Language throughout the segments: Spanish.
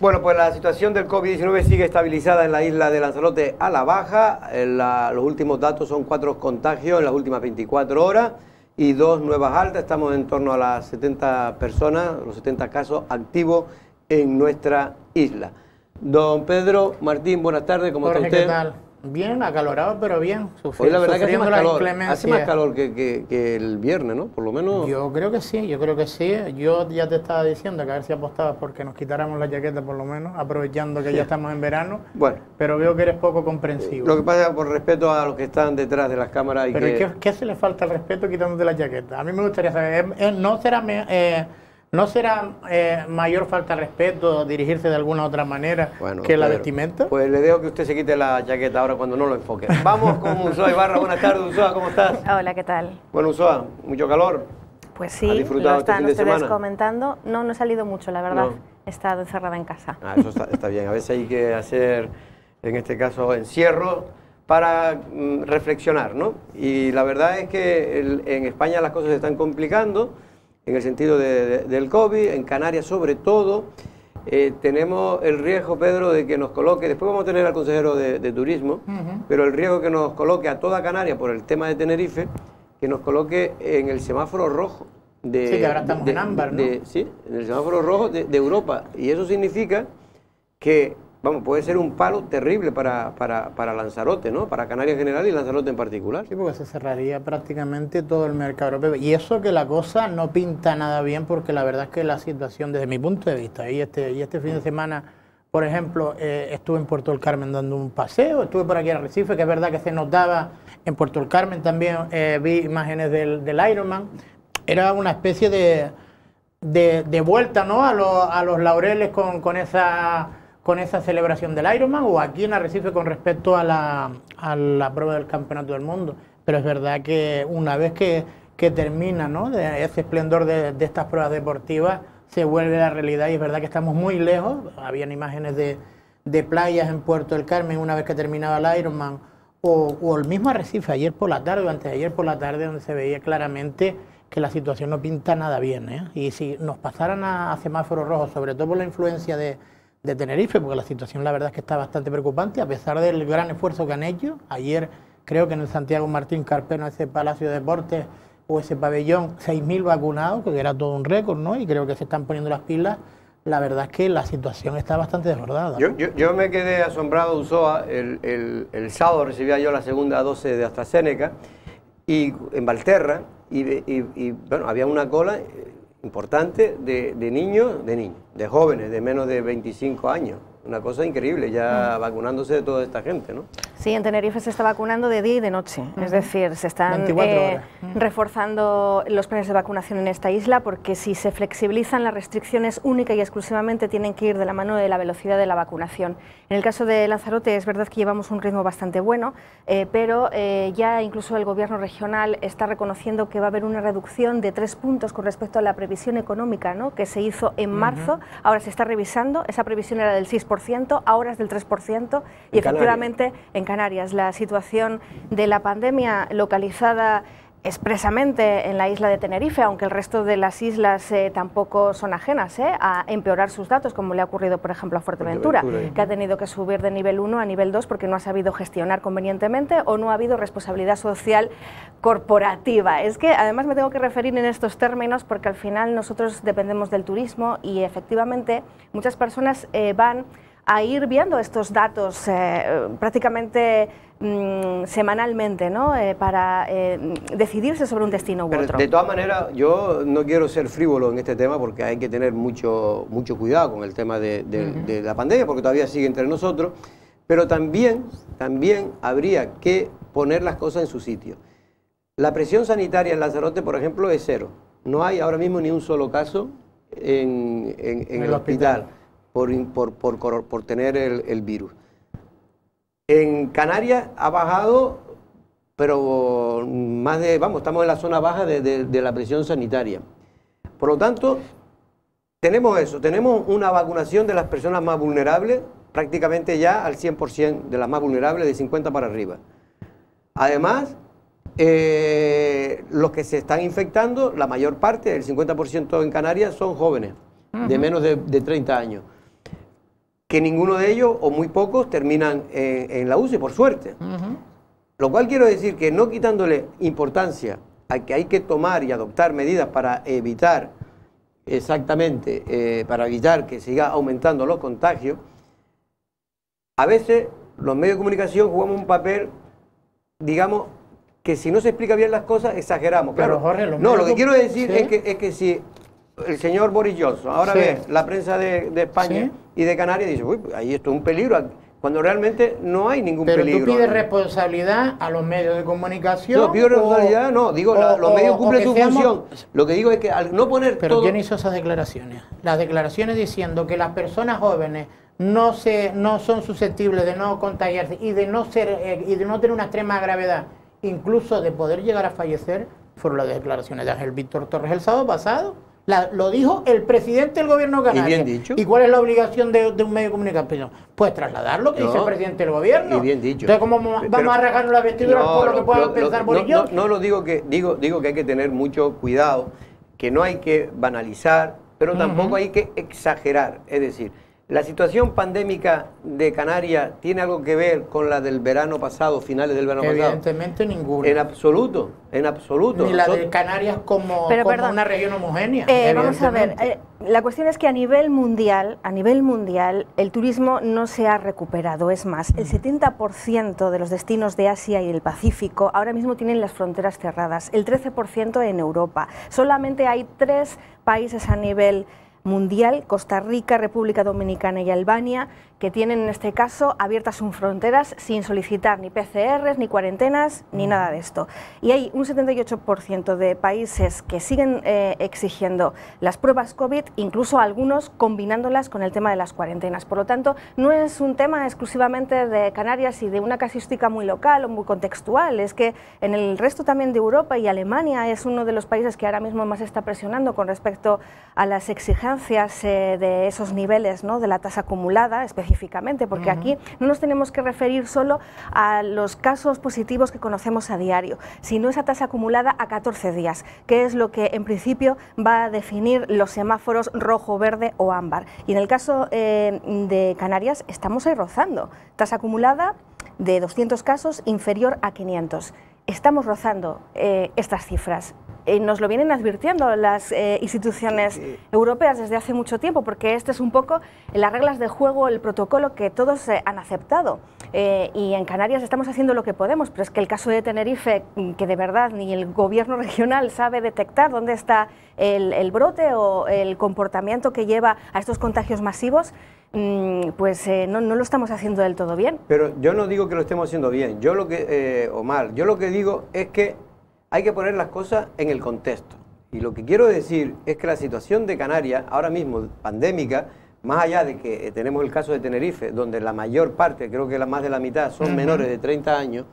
Bueno, pues la situación del COVID-19 sigue estabilizada en la isla de Lanzarote a la baja. Los últimos datos son 4 contagios en las últimas 24 horas y 2 nuevas altas. Estamos en torno a las 70 personas, los 70 casos activos en nuestra isla. Don Pedro Martín, buenas tardes, ¿cómo está usted? ¿Qué tal? Bien, acalorado, pero bien. Hoy la verdad que hace más calor que el viernes, ¿no? Por lo menos... Yo creo que sí, yo creo que sí. Yo ya te estaba diciendo que a ver si apostabas porque nos quitáramos la chaqueta por lo menos, aprovechando que ya estamos en verano. Bueno. Pero veo que eres poco comprensivo. Lo que pasa es por respeto a los que están detrás de las cámaras y pero ¿qué se le falta al respeto quitándote la chaqueta? A mí me gustaría saber, ¿no será mayor falta de respeto dirigirse de alguna otra manera que la vestimenta? Pues le dejo que usted se quite la chaqueta ahora cuando no lo enfoque. Vamos con Ulloa Ibarra. Buenas tardes, Ulloa, ¿cómo estás? Hola, ¿qué tal? Bueno, Ulloa, ¿mucho calor? Pues sí, lo están ustedes comentando. No he salido mucho, la verdad. He estado encerrada en casa. Eso está bien. A veces hay que hacer, en este caso, encierro para reflexionar, ¿no? Y la verdad es que en España las cosas se están complicando en el sentido del COVID, en Canarias sobre todo. Tenemos el riesgo, Pedro, de que nos coloque, después vamos a tener al consejero de Turismo, pero el riesgo que nos coloque a toda Canarias por el tema de Tenerife, que nos coloque en el semáforo rojo. Sí, que ahora estamos en ámbar, ¿no? Sí, en el semáforo rojo de Europa. Y eso significa que, vamos, puede ser un palo terrible para Lanzarote, ¿no? Para Canarias en general y Lanzarote en particular. Sí, porque se cerraría prácticamente todo el mercado europeo. Y eso que la cosa no pinta nada bien, porque la verdad es que la situación, desde mi punto de vista, y este fin de semana, por ejemplo, estuve en Puerto del Carmen dando un paseo, estuve por aquí en Arrecife, que es verdad que se notaba, en Puerto del Carmen también vi imágenes del Ironman. Era una especie de vuelta, ¿no?, a los laureles con esa celebración del Ironman, o aquí en Arrecife con respecto a la prueba del Campeonato del Mundo. Pero es verdad que una vez que termina, ¿no?, de ese esplendor de estas pruebas deportivas, se vuelve la realidad, y es verdad que estamos muy lejos. Habían imágenes de playas en Puerto del Carmen una vez que terminaba el Ironman, o el mismo Arrecife ayer por la tarde o antes de ayer por la tarde, donde se veía claramente que la situación no pinta nada bien, ¿eh? Y si nos pasaran a semáforos rojos, sobre todo por la influencia de Tenerife, porque la situación la verdad es que está bastante preocupante, a pesar del gran esfuerzo que han hecho. Ayer creo que en el Santiago Martín Carpena, ese Palacio de Deportes o ese pabellón, 6.000 vacunados, que era todo un récord, ¿no? Y creo que se están poniendo las pilas. La verdad es que la situación está bastante desbordada. Yo me quedé asombrado, Ulloa. El sábado recibía yo la segunda dosis de AstraZeneca y en Valterra, y bueno, había una cola importante de niños, de jóvenes de menos de 25 años. Una cosa increíble, ya vacunándose de toda esta gente, ¿no? Sí, en Tenerife se está vacunando de día y de noche. Es decir, se están reforzando los planes de vacunación en esta isla, porque si se flexibilizan las restricciones única y exclusivamente tienen que ir de la mano de la velocidad de la vacunación. En el caso de Lanzarote es verdad que llevamos un ritmo bastante bueno, pero ya incluso el gobierno regional está reconociendo que va a haber una reducción de 3 puntos con respecto a la previsión económica, ¿no?, que se hizo en marzo. Ahora se está revisando, esa previsión era del 6%, ahora es del 3%, y efectivamente en Canarias la situación de la pandemia localizada expresamente en la isla de Tenerife, aunque el resto de las islas tampoco son ajenas a empeorar sus datos, como le ha ocurrido por ejemplo a Fuerteventura, que ha tenido que subir de nivel 1 a nivel 2 porque no ha sabido gestionar convenientemente o no ha habido responsabilidad social corporativa. Es que además me tengo que referir en estos términos porque al final nosotros dependemos del turismo y efectivamente muchas personas van a ir viendo estos datos prácticamente semanalmente, ¿no?, para decidirse sobre un destino u otro. De todas maneras, yo no quiero ser frívolo en este tema porque hay que tener mucho cuidado con el tema de la pandemia, porque todavía sigue entre nosotros, pero también habría que poner las cosas en su sitio. La presión sanitaria en Lanzarote, por ejemplo, es 0. No hay ahora mismo ni un solo caso en el hospital por tener el virus. En Canarias ha bajado, pero más de, estamos en la zona baja de la presión sanitaria. Por lo tanto, tenemos eso, tenemos una vacunación de las personas más vulnerables, prácticamente ya al 100% de las más vulnerables, de 50 para arriba. Además, los que se están infectando, la mayor parte, el 50% en Canarias, son jóvenes, de menos de 30 años. que ninguno de ellos, o muy pocos, terminan en la UCI, por suerte. Lo cual quiero decir que no quitándole importancia a que hay que tomar y adoptar medidas para evitar, para evitar que siga aumentando los contagios, a veces los medios de comunicación jugamos un papel, digamos, que si no se explica bien las cosas, exageramos. Claro, Jorge, lo que quiero decir es que si el señor Boris Johnson ahora ve la prensa de España y de Canarias y dice, uy, ahí esto es un peligro, cuando realmente no hay ningún peligro. Pero tú pides responsabilidad a los medios de comunicación. No, pido responsabilidad, no, digo, los medios cumplen su función. Lo que digo es que al no poner Pero ¿quién hizo esas declaraciones? Las declaraciones diciendo que las personas jóvenes no son susceptibles de no contagiarse y de no tener una extrema gravedad, incluso de poder llegar a fallecer, fueron las declaraciones de Ángel Víctor Torres el sábado pasado. Lo dijo el presidente del gobierno canario. Y bien dicho. ¿Y cuál es la obligación de un medio de comunicación? Pues trasladar lo que dice el presidente del gobierno. Y bien dicho. Entonces, ¿cómo vamos a rasgarnos las vestiduras por lo que pueda pensar Boris Johnson? No lo digo digo que hay que tener mucho cuidado, que no hay que banalizar, pero tampoco hay que exagerar. Es decir, ¿la situación pandémica de Canarias tiene algo que ver con la del verano pasado, finales del verano pasado? Evidentemente ninguna. En absoluto, en absoluto. Ni la de Canarias como una región homogénea. Vamos a ver, la cuestión es que a nivel mundial, el turismo no se ha recuperado. Es más, el 70% de los destinos de Asia y el Pacífico ahora mismo tienen las fronteras cerradas, el 13% en Europa. Solamente hay 3 países a nivel mundial, Costa Rica, República Dominicana y Albania, que tienen en este caso abiertas sus fronteras sin solicitar ni PCRs, ni cuarentenas, ni nada de esto. Y hay un 78% de países que siguen exigiendo las pruebas COVID, incluso algunos combinándolas con el tema de las cuarentenas. Por lo tanto, no es un tema exclusivamente de Canarias y de una casuística muy local o muy contextual, es que en el resto también de Europa, y Alemania es uno de los países que ahora mismo más está presionando con respecto a las exigencias de esos niveles, ¿no?, de la tasa acumulada, específicamente, porque aquí no nos tenemos que referir solo a los casos positivos que conocemos a diario, sino esa tasa acumulada a 14 días, que es lo que en principio va a definir los semáforos rojo, verde o ámbar. Y en el caso de Canarias estamos ahí rozando, tasa acumulada de 200 casos inferior a 500. Estamos rozando estas cifras. Nos lo vienen advirtiendo las instituciones europeas desde hace mucho tiempo, porque este es un poco las reglas de juego, el protocolo que todos han aceptado. Y en Canarias estamos haciendo lo que podemos, pero es que el caso de Tenerife, que de verdad ni el gobierno regional sabe detectar dónde está el brote o el comportamiento que lleva a estos contagios masivos, pues no lo estamos haciendo del todo bien. Pero yo no digo que lo estemos haciendo bien, yo lo que, o mal, yo lo que digo es que hay que poner las cosas en el contexto. Y lo que quiero decir es que la situación de Canarias, ahora mismo pandémica, más allá de que tenemos el caso de Tenerife, donde la mayor parte, creo que más de la mitad, son menores de 30 años,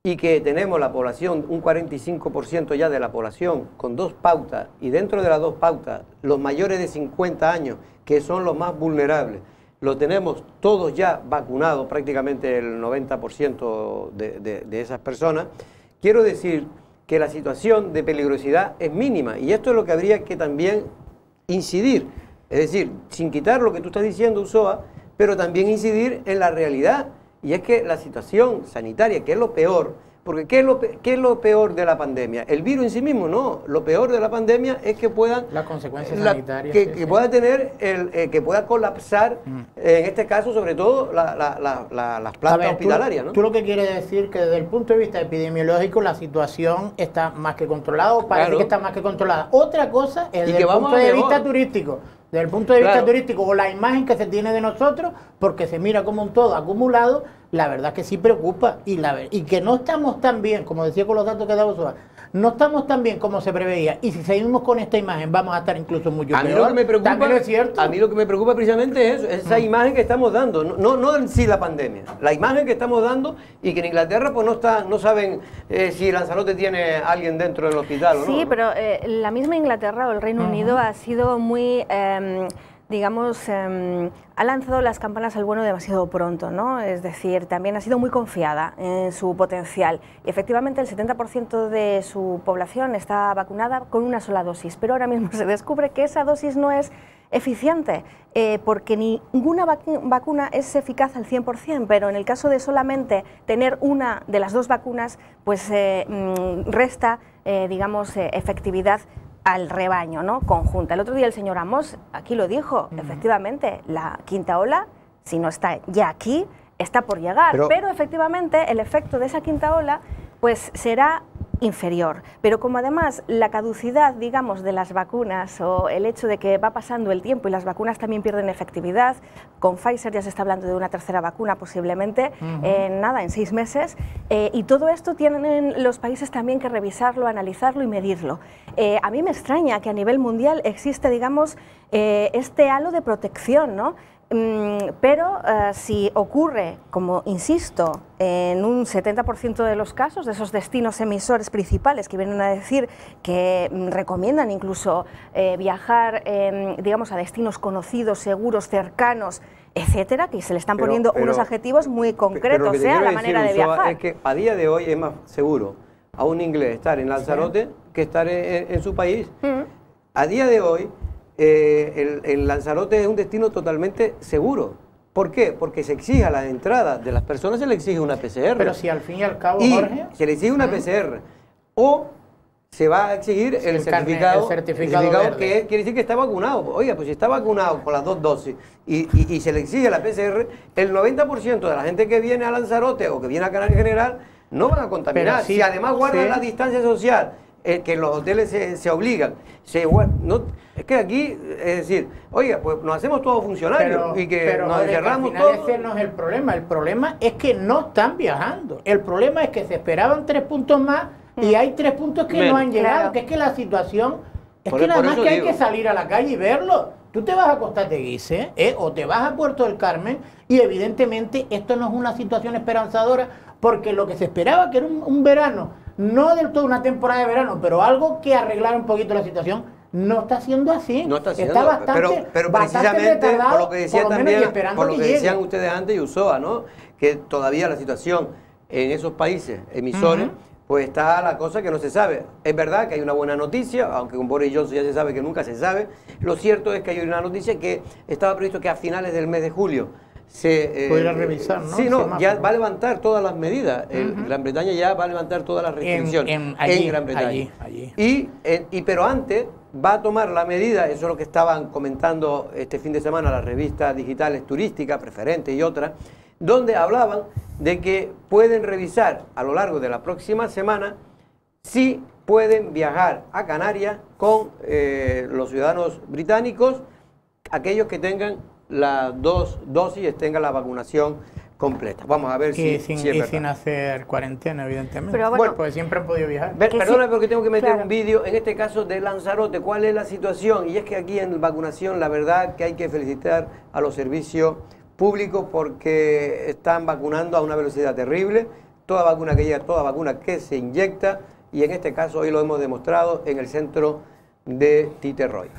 y que tenemos la población, un 45% ya de la población, con 2 pautas, y dentro de las 2 pautas, los mayores de 50 años, que son los más vulnerables, lo tenemos todos ya vacunados, prácticamente el 90% de esas personas. Quiero decir que la situación de peligrosidad es mínima, y esto es lo que habría que también incidir, es decir, sin quitar lo que tú estás diciendo, Usoa, pero también incidir en la realidad, y es que la situación sanitaria, que es lo peor, porque ¿qué es lo peor de la pandemia? El virus en sí mismo, no, lo peor de la pandemia es que puedan... Las consecuencias sanitarias. Que pueda tener, que pueda colapsar, en este caso, sobre todo, las plantas hospitalarias, ¿no? Tú lo que quieres decir que desde el punto de vista epidemiológico la situación está más que controlada, o parece que está más que controlada. Otra cosa es desde el punto de vista turístico. Desde el punto de vista turístico, o la imagen que se tiene de nosotros, porque se mira como un todo acumulado, la verdad que sí preocupa, y que no estamos tan bien, como decía con los datos que daba Usoa, no estamos tan bien como se preveía, y si seguimos con esta imagen vamos a estar incluso mucho peor. Lo que me preocupa, también es cierto. A mí lo que me preocupa precisamente es eso, esa imagen que estamos dando, no en sí la pandemia, la imagen que estamos dando, y que en Inglaterra pues no saben si Lanzarote tiene alguien dentro del hospital o no. Sí, pero la misma Inglaterra o el Reino Unido ha sido muy... digamos, ha lanzado las campanas al vuelo demasiado pronto, ¿no? Es decir, también ha sido muy confiada en su potencial. Y efectivamente el 70% de su población está vacunada con una sola dosis, pero ahora mismo se descubre que esa dosis no es eficiente, porque ninguna vacuna es eficaz al 100%, pero en el caso de solamente tener una de las dos vacunas, pues resta, digamos, efectividad al rebaño, ¿no?, conjunta. El otro día el señor Amos aquí lo dijo, efectivamente, la quinta ola, si no está ya aquí, está por llegar, pero efectivamente el efecto de esa quinta ola pues será inferior. Pero como además la caducidad, digamos, de las vacunas o el hecho de que va pasando el tiempo y las vacunas también pierden efectividad, con Pfizer ya se está hablando de una tercera vacuna posiblemente, en 6 meses, y todo esto tienen los países también que revisarlo, analizarlo y medirlo. A mí me extraña que a nivel mundial existe, digamos, este halo de protección, ¿no? Pero si ocurre, como insisto, en un 70% de los casos, de esos destinos emisores principales que vienen a decir que recomiendan incluso viajar, digamos, a destinos conocidos, seguros, cercanos, etcétera, que se le están poniendo unos adjetivos muy concretos, la manera de viajar. Es que a día de hoy es más seguro a un inglés estar en Lanzarote que estar en su país. A día de hoy, el Lanzarote es un destino totalmente seguro. ¿Por qué? Porque se exige a la entrada de las personas, se le exige una PCR. Pero si al fin y al cabo, Jorge, se le exige una PCR. O se va a exigir el certificado que quiere decir que está vacunado. Oiga, pues si está vacunado con las 2 dosis y se le exige la PCR, el 90% de la gente que viene a Lanzarote o que viene a Canarias en general no van a contaminar. Si además guardan la distancia social, que en los hoteles se obligan. Es que aquí, es decir, oiga, pues nos hacemos todos funcionarios y que nos encerramos todos. Ese no es el problema. El problema es que no están viajando. El problema es que se esperaban 3 puntos más y hay 3 puntos que no han llegado. Que es que la situación es que nada más que hay que salir a la calle y verlo. Tú te vas a Costa Teguise o te vas a Puerto del Carmen y evidentemente esto no es una situación esperanzadora, porque lo que se esperaba que era un verano, no del todo una temporada de verano, pero algo que arreglara un poquito la situación, no está siendo así. No está siendo, está bastante, pero precisamente por lo que decía también, por lo que decían llegue. Ustedes antes y Usoa, ¿no?, que todavía la situación en esos países emisores, pues está la cosa que no se sabe. Es verdad que hay una buena noticia, aunque con Boris Johnson ya se sabe que nunca se sabe. Lo cierto es que hay una noticia que estaba previsto que a finales del mes de julio se podría revisar, ¿no? Sí, no, ya va a levantar todas las medidas. Gran Bretaña ya va a levantar todas las restricciones en Gran Bretaña. Pero antes va a tomar la medida, eso es lo que estaban comentando este fin de semana las revistas digitales turísticas, Preferente y otras, donde hablaban de que pueden revisar a lo largo de la próxima semana si pueden viajar a Canarias con los ciudadanos británicos, aquellos que tengan las 2 dosis, tengan la vacunación completa. Vamos a ver si es verdad. Sin hacer cuarentena, evidentemente. Pero bueno, pues siempre han podido viajar. Perdóname porque tengo que meter un vídeo, en este caso de Lanzarote, cuál es la situación. Y es que aquí en vacunación, la verdad que hay que felicitar a los servicios públicos porque están vacunando a una velocidad terrible. Toda vacuna que llega, toda vacuna que se inyecta, y en este caso hoy lo hemos demostrado en el centro de Titerroy.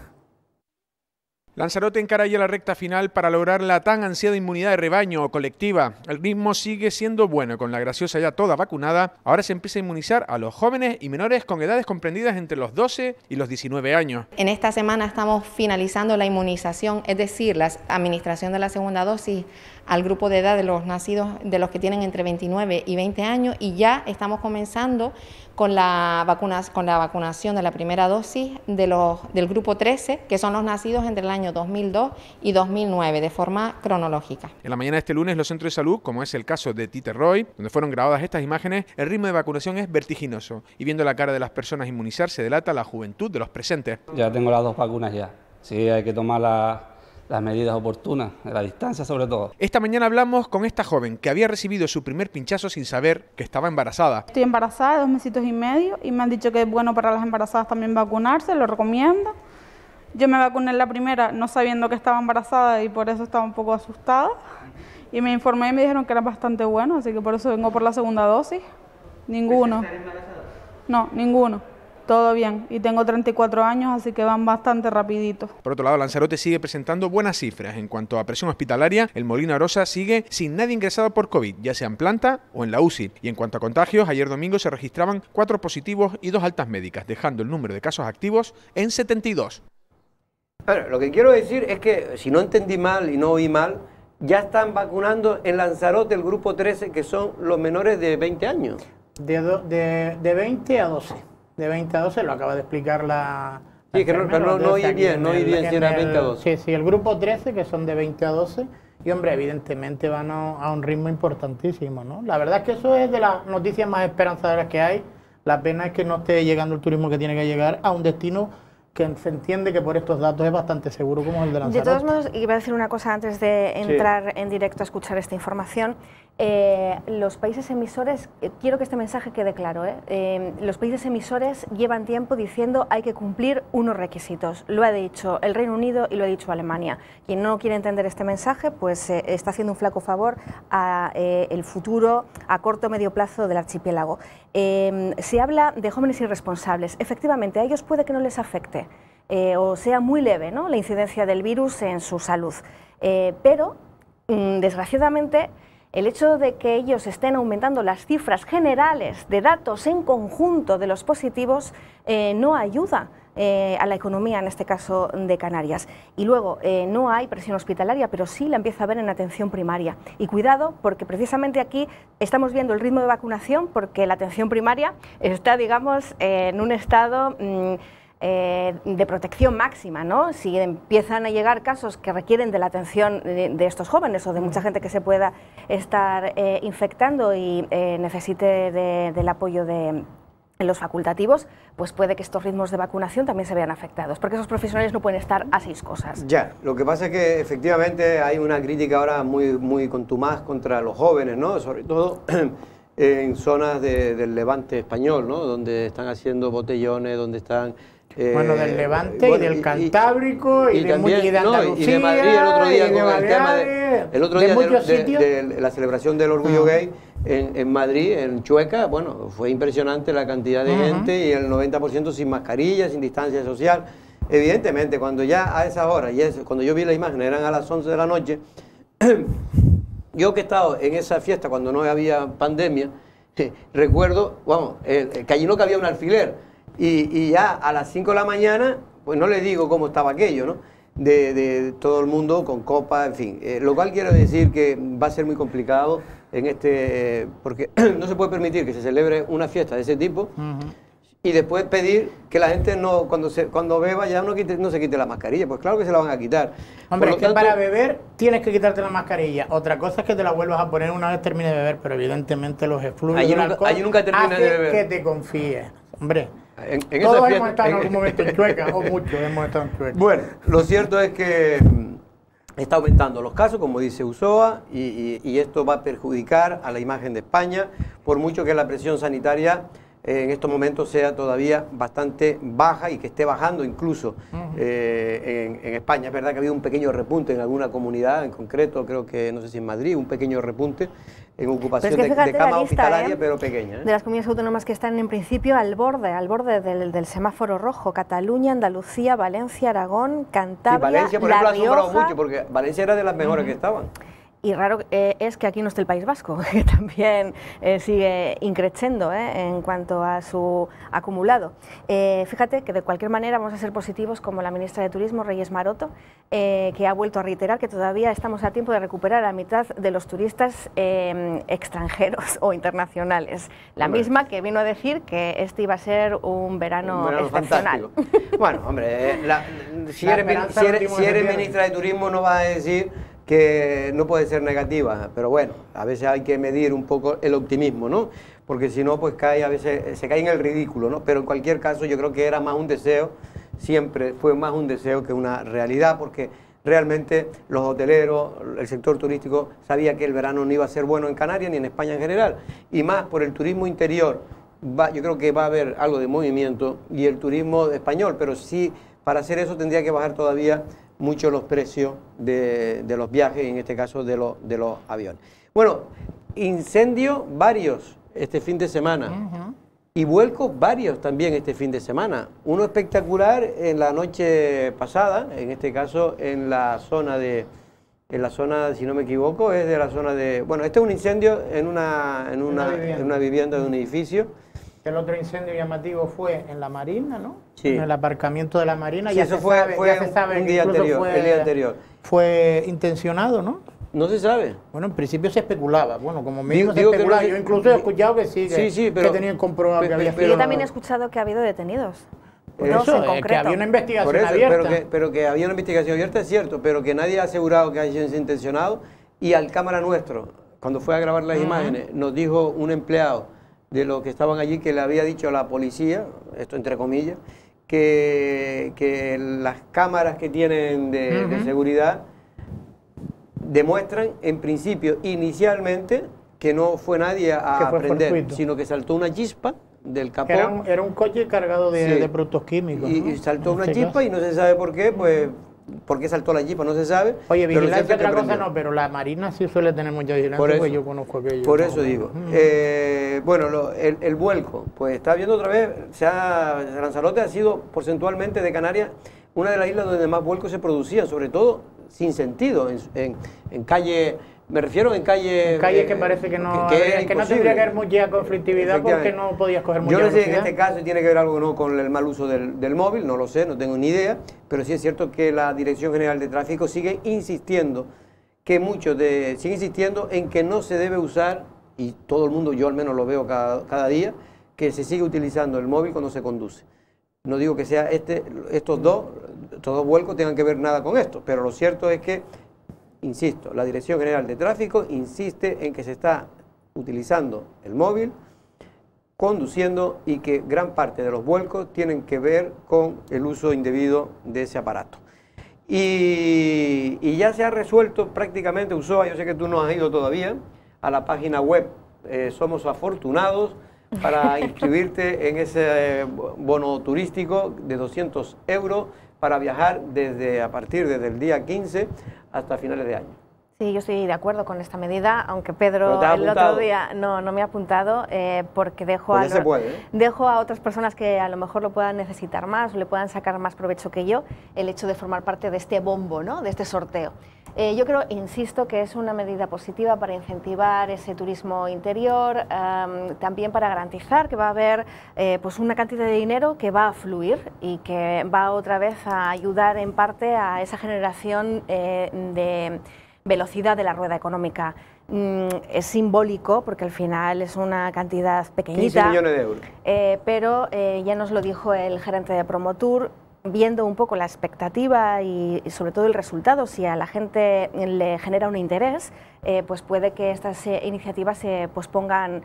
Lanzarote encara ya la recta final para lograr la tan ansiada inmunidad de rebaño o colectiva. El ritmo sigue siendo bueno, con la graciosa ya toda vacunada. Ahora se empieza a inmunizar a los jóvenes y menores con edades comprendidas entre los 12 y los 19 años. En esta semana estamos finalizando la inmunización, es decir, la administración de la segunda dosis al grupo de edad de los nacidos, de los que tienen entre 29 y 20 años, y ya estamos comenzando con la vacunación de la primera dosis del grupo 13, que son los nacidos entre el año 2002 y 2009, de forma cronológica. En la mañana de este lunes, los centros de salud, como es el caso de Titerroy, donde fueron grabadas estas imágenes, el ritmo de vacunación es vertiginoso, y viendo la cara de las personas inmunizarse delata la juventud de los presentes. Ya tengo las 2 vacunas ya. Sí, hay que tomar las medidas oportunas, la distancia sobre todo. Esta mañana hablamos con esta joven que había recibido su primer pinchazo sin saber que estaba embarazada. Estoy embarazada, 2 mesitos y medio, y me han dicho que es bueno para las embarazadas también vacunarse, lo recomiendo. Yo me vacuné en la primera no sabiendo que estaba embarazada y por eso estaba un poco asustada. Y me informé y me dijeron que era bastante bueno, así que por eso vengo por la segunda dosis. Ninguno. No, ninguno. Todo bien, y tengo 34 años, así que van bastante rapidito. Por otro lado, Lanzarote sigue presentando buenas cifras. En cuanto a presión hospitalaria, el Molino Arosa sigue sin nadie ingresado por COVID, ya sea en planta o en la UCI. Y en cuanto a contagios, ayer domingo se registraban 4 positivos y 2 altas médicas, dejando el número de casos activos en 72. Bueno, lo que quiero decir es que, si no entendí mal y no oí mal, ya están vacunando en Lanzarote el grupo 13, que son los menores de 20 años. De 20 a 12. De 20 a 12 lo acaba de explicar la... Sí, que no oí bien, si era 20 a 12. Sí, el grupo 13, que son de 20 a 12, y hombre, evidentemente van a un ritmo importantísimo, ¿no? La verdad es que eso es de las noticias más esperanzadoras que hay. La pena es que no esté llegando el turismo que tiene que llegar a un destino que se entiende que por estos datos es bastante seguro, como el de Lanzarote. De todos modos, iba a decir una cosa antes de entrar en directo a escuchar esta información. Los países emisores, quiero que este mensaje quede claro, los países emisores llevan tiempo diciendo hay que cumplir unos requisitos. Lo ha dicho el Reino Unido y lo ha dicho Alemania. Quien no quiere entender este mensaje, pues está haciendo un flaco favor a el futuro a corto o medio plazo del archipiélago. Se habla de jóvenes irresponsables. Efectivamente, a ellos puede que no les afecte o sea muy leve, ¿no?, la incidencia del virus en su salud. Pero, desgraciadamente, el hecho de que ellos estén aumentando las cifras generales de datos en conjunto de los positivos no ayuda a la economía, en este caso de Canarias. Y luego, no hay presión hospitalaria, pero sí la empieza a haber en atención primaria. Y cuidado, porque precisamente aquí estamos viendo el ritmo de vacunación, porque la atención primaria está, digamos, en un estado de protección máxima, ¿no? Si empiezan a llegar casos que requieren de la atención de estos jóvenes o de mucha gente que se pueda estar infectando y necesite del apoyo de los facultativos, pues puede que estos ritmos de vacunación también se vean afectados, porque esos profesionales no pueden estar a 6 cosas. Ya, lo que pasa es que efectivamente hay una crítica ahora muy contumaz contra los jóvenes, ¿no? Sobre todo en zonas del Levante español, ¿no? Donde están haciendo botellones, donde están... bueno, del Levante y del Cantábrico y de Andalucía, y de Madrid el otro día con el tema de la celebración del orgullo gay en Madrid, en Chueca. Bueno, fue impresionante la cantidad de gente y el 90% sin mascarilla, sin distancia social. Evidentemente, cuando ya a esas horas, cuando yo vi la imagen, eran a las 11 de la noche, yo que he estado en esa fiesta cuando no había pandemia, recuerdo, vamos, que allí no cabía un alfiler. Y ya a las 5 de la mañana, pues no les digo cómo estaba aquello, ¿no? De todo el mundo con copa, en fin. Lo cual quiero decir que va a ser muy complicado en porque no se puede permitir que se celebre una fiesta de ese tipo y después pedir que la gente no, cuando beba ya no se quite la mascarilla. Pues claro que se la van a quitar. Hombre, es que para beber tienes que quitarte la mascarilla. Otra cosa es que te la vuelvas a poner una vez termines de beber, pero evidentemente los efluvios del alcohol nunca terminas de beber. Que te confíes. Hombre, en todos hemos estado en algún momento en Chueca, o muchos hemos estado en Chueca. Bueno, lo cierto es que está aumentando los casos, como dice Usoa, y esto va a perjudicar a la imagen de España, por mucho que la presión sanitaria en estos momentos sea todavía bastante baja y que esté bajando incluso en España. Es verdad que ha habido un pequeño repunte en alguna comunidad, en concreto, creo que, no sé si en Madrid, un pequeño repunte en ocupación de cama hospitalaria, pero pequeña. De las comunidades autónomas que están en principio al borde del semáforo rojo: Cataluña, Andalucía, Valencia, Aragón, Cantabria, Valencia, por ejemplo, ha asombrado mucho, porque Valencia era de las mejores que estaban. Y raro es que aquí no esté el País Vasco, que también sigue increciendo en cuanto a su acumulado. Fíjate que de cualquier manera vamos a ser positivos, como la ministra de Turismo, Reyes Maroto, que ha vuelto a reiterar que todavía estamos a tiempo de recuperar a la mitad de los turistas extranjeros o internacionales. La misma que vino a decir que este iba a ser un verano excepcional. Fantástico. Bueno, hombre, si eres ministra de Turismo no vas a decir que no puede ser negativa, pero bueno, a veces hay que medir un poco el optimismo, ¿no? Porque si no, pues a veces se cae en el ridículo, ¿no? Pero en cualquier caso yo creo que era más un deseo, siempre fue más un deseo que una realidad, porque realmente los hoteleros, el sector turístico sabía que el verano no iba a ser bueno en Canarias ni en España en general, y más por el turismo interior. Yo creo que va a haber algo de movimiento y el turismo español, pero sí, para hacer eso tendría que bajar todavía mucho los precios de los viajes, en este caso de los aviones. Bueno, incendios varios este fin de semana y vuelcos varios también este fin de semana. Uno espectacular en la noche pasada, en este caso en la zona, si no me equivoco, es de la zona de... Bueno, este es un incendio en una vivienda de un edificio El otro incendio llamativo fue en la Marina, ¿no? Sí. En el aparcamiento de la Marina. Sí, ya eso se fue, sabe, fue ya se sabe un que día incluso anterior, el día anterior. Fue intencionado, ¿no? No se sabe. Bueno, en principio se especulaba. Bueno, como mínimo se Digo que especulaba. no se- Yo incluso he escuchado que sí, pero- que tenían comprobado que había Y yo también he escuchado que ha habido detenidos. Dos Eso, en que concreto. había una investigación Por eso, abierta. pero que había una investigación abierta es cierto, pero que nadie ha asegurado que haya sido intencionado. Y al cámara nuestro, cuando fue a grabar las imágenes, nos dijo un empleado de los que estaban allí que le había dicho a la policía, esto entre comillas, que las cámaras que tienen de seguridad demuestran en principio, inicialmente, que no fue nadie a fue prender, fortuito. sino que saltó una chispa del capó. Era un coche cargado Sí. de productos químicos. ¿no? Y saltó En una este chispa caso. y no se sabe por qué, pues, por qué saltó la chispa, no se sabe. Oye, pero lo vigilancia cierto es que otra cosa prendió. no, pero la Marina sí suele tener mucha vigilancia, Por eso, porque yo conozco aquello. Por eso digo. Bueno, el vuelco, pues está viendo otra vez, Lanzarote ha sido porcentualmente de Canarias una de las islas donde más vuelcos se producían, sobre todo sin sentido, en calle, me refiero en calle... Calles que parece que no, que no tendría que haber mucha conflictividad porque no podías coger mucha Yo no sé velocidad. en este caso tiene que ver algo no con el mal uso del móvil, no lo sé, no tengo ni idea, pero sí es cierto que la Dirección General de Tráfico sigue insistiendo en que no se debe usar, y todo el mundo, yo al menos lo veo cada día, que se sigue utilizando el móvil cuando se conduce. No digo que sea estos dos vuelcos tengan que ver nada con esto, pero lo cierto es que, insisto, la Dirección General de Tráfico insiste en que se está utilizando el móvil, conduciendo, y que gran parte de los vuelcos tienen que ver con el uso indebido de ese aparato. Y ya se ha resuelto prácticamente, Ulloa, yo sé que tú no has ido todavía a la página web, somos afortunados para inscribirte en ese bono turístico de 200 euros para viajar a partir desde el día 15 hasta finales de año. Sí, yo estoy de acuerdo con esta medida, aunque Pedro ¿Pero te has el apuntado? otro día no me ha apuntado porque dejo Pues ya se puede, ¿eh? dejo a otras personas que a lo mejor lo puedan necesitar más o le puedan sacar más provecho que yo el hecho de formar parte de este bombo, ¿no? De este sorteo. Yo creo, insisto, que es una medida positiva para incentivar ese turismo interior, también para garantizar que va a haber pues una cantidad de dinero que va a fluir y que va otra vez a ayudar en parte a esa generación de velocidad de la rueda económica. Es simbólico porque al final es una cantidad pequeñita. 15 millones de euros. Pero ya nos lo dijo el gerente de Promotur, viendo un poco la expectativa y sobre todo el resultado, si a la gente le genera un interés, pues puede que estas iniciativas se pospongan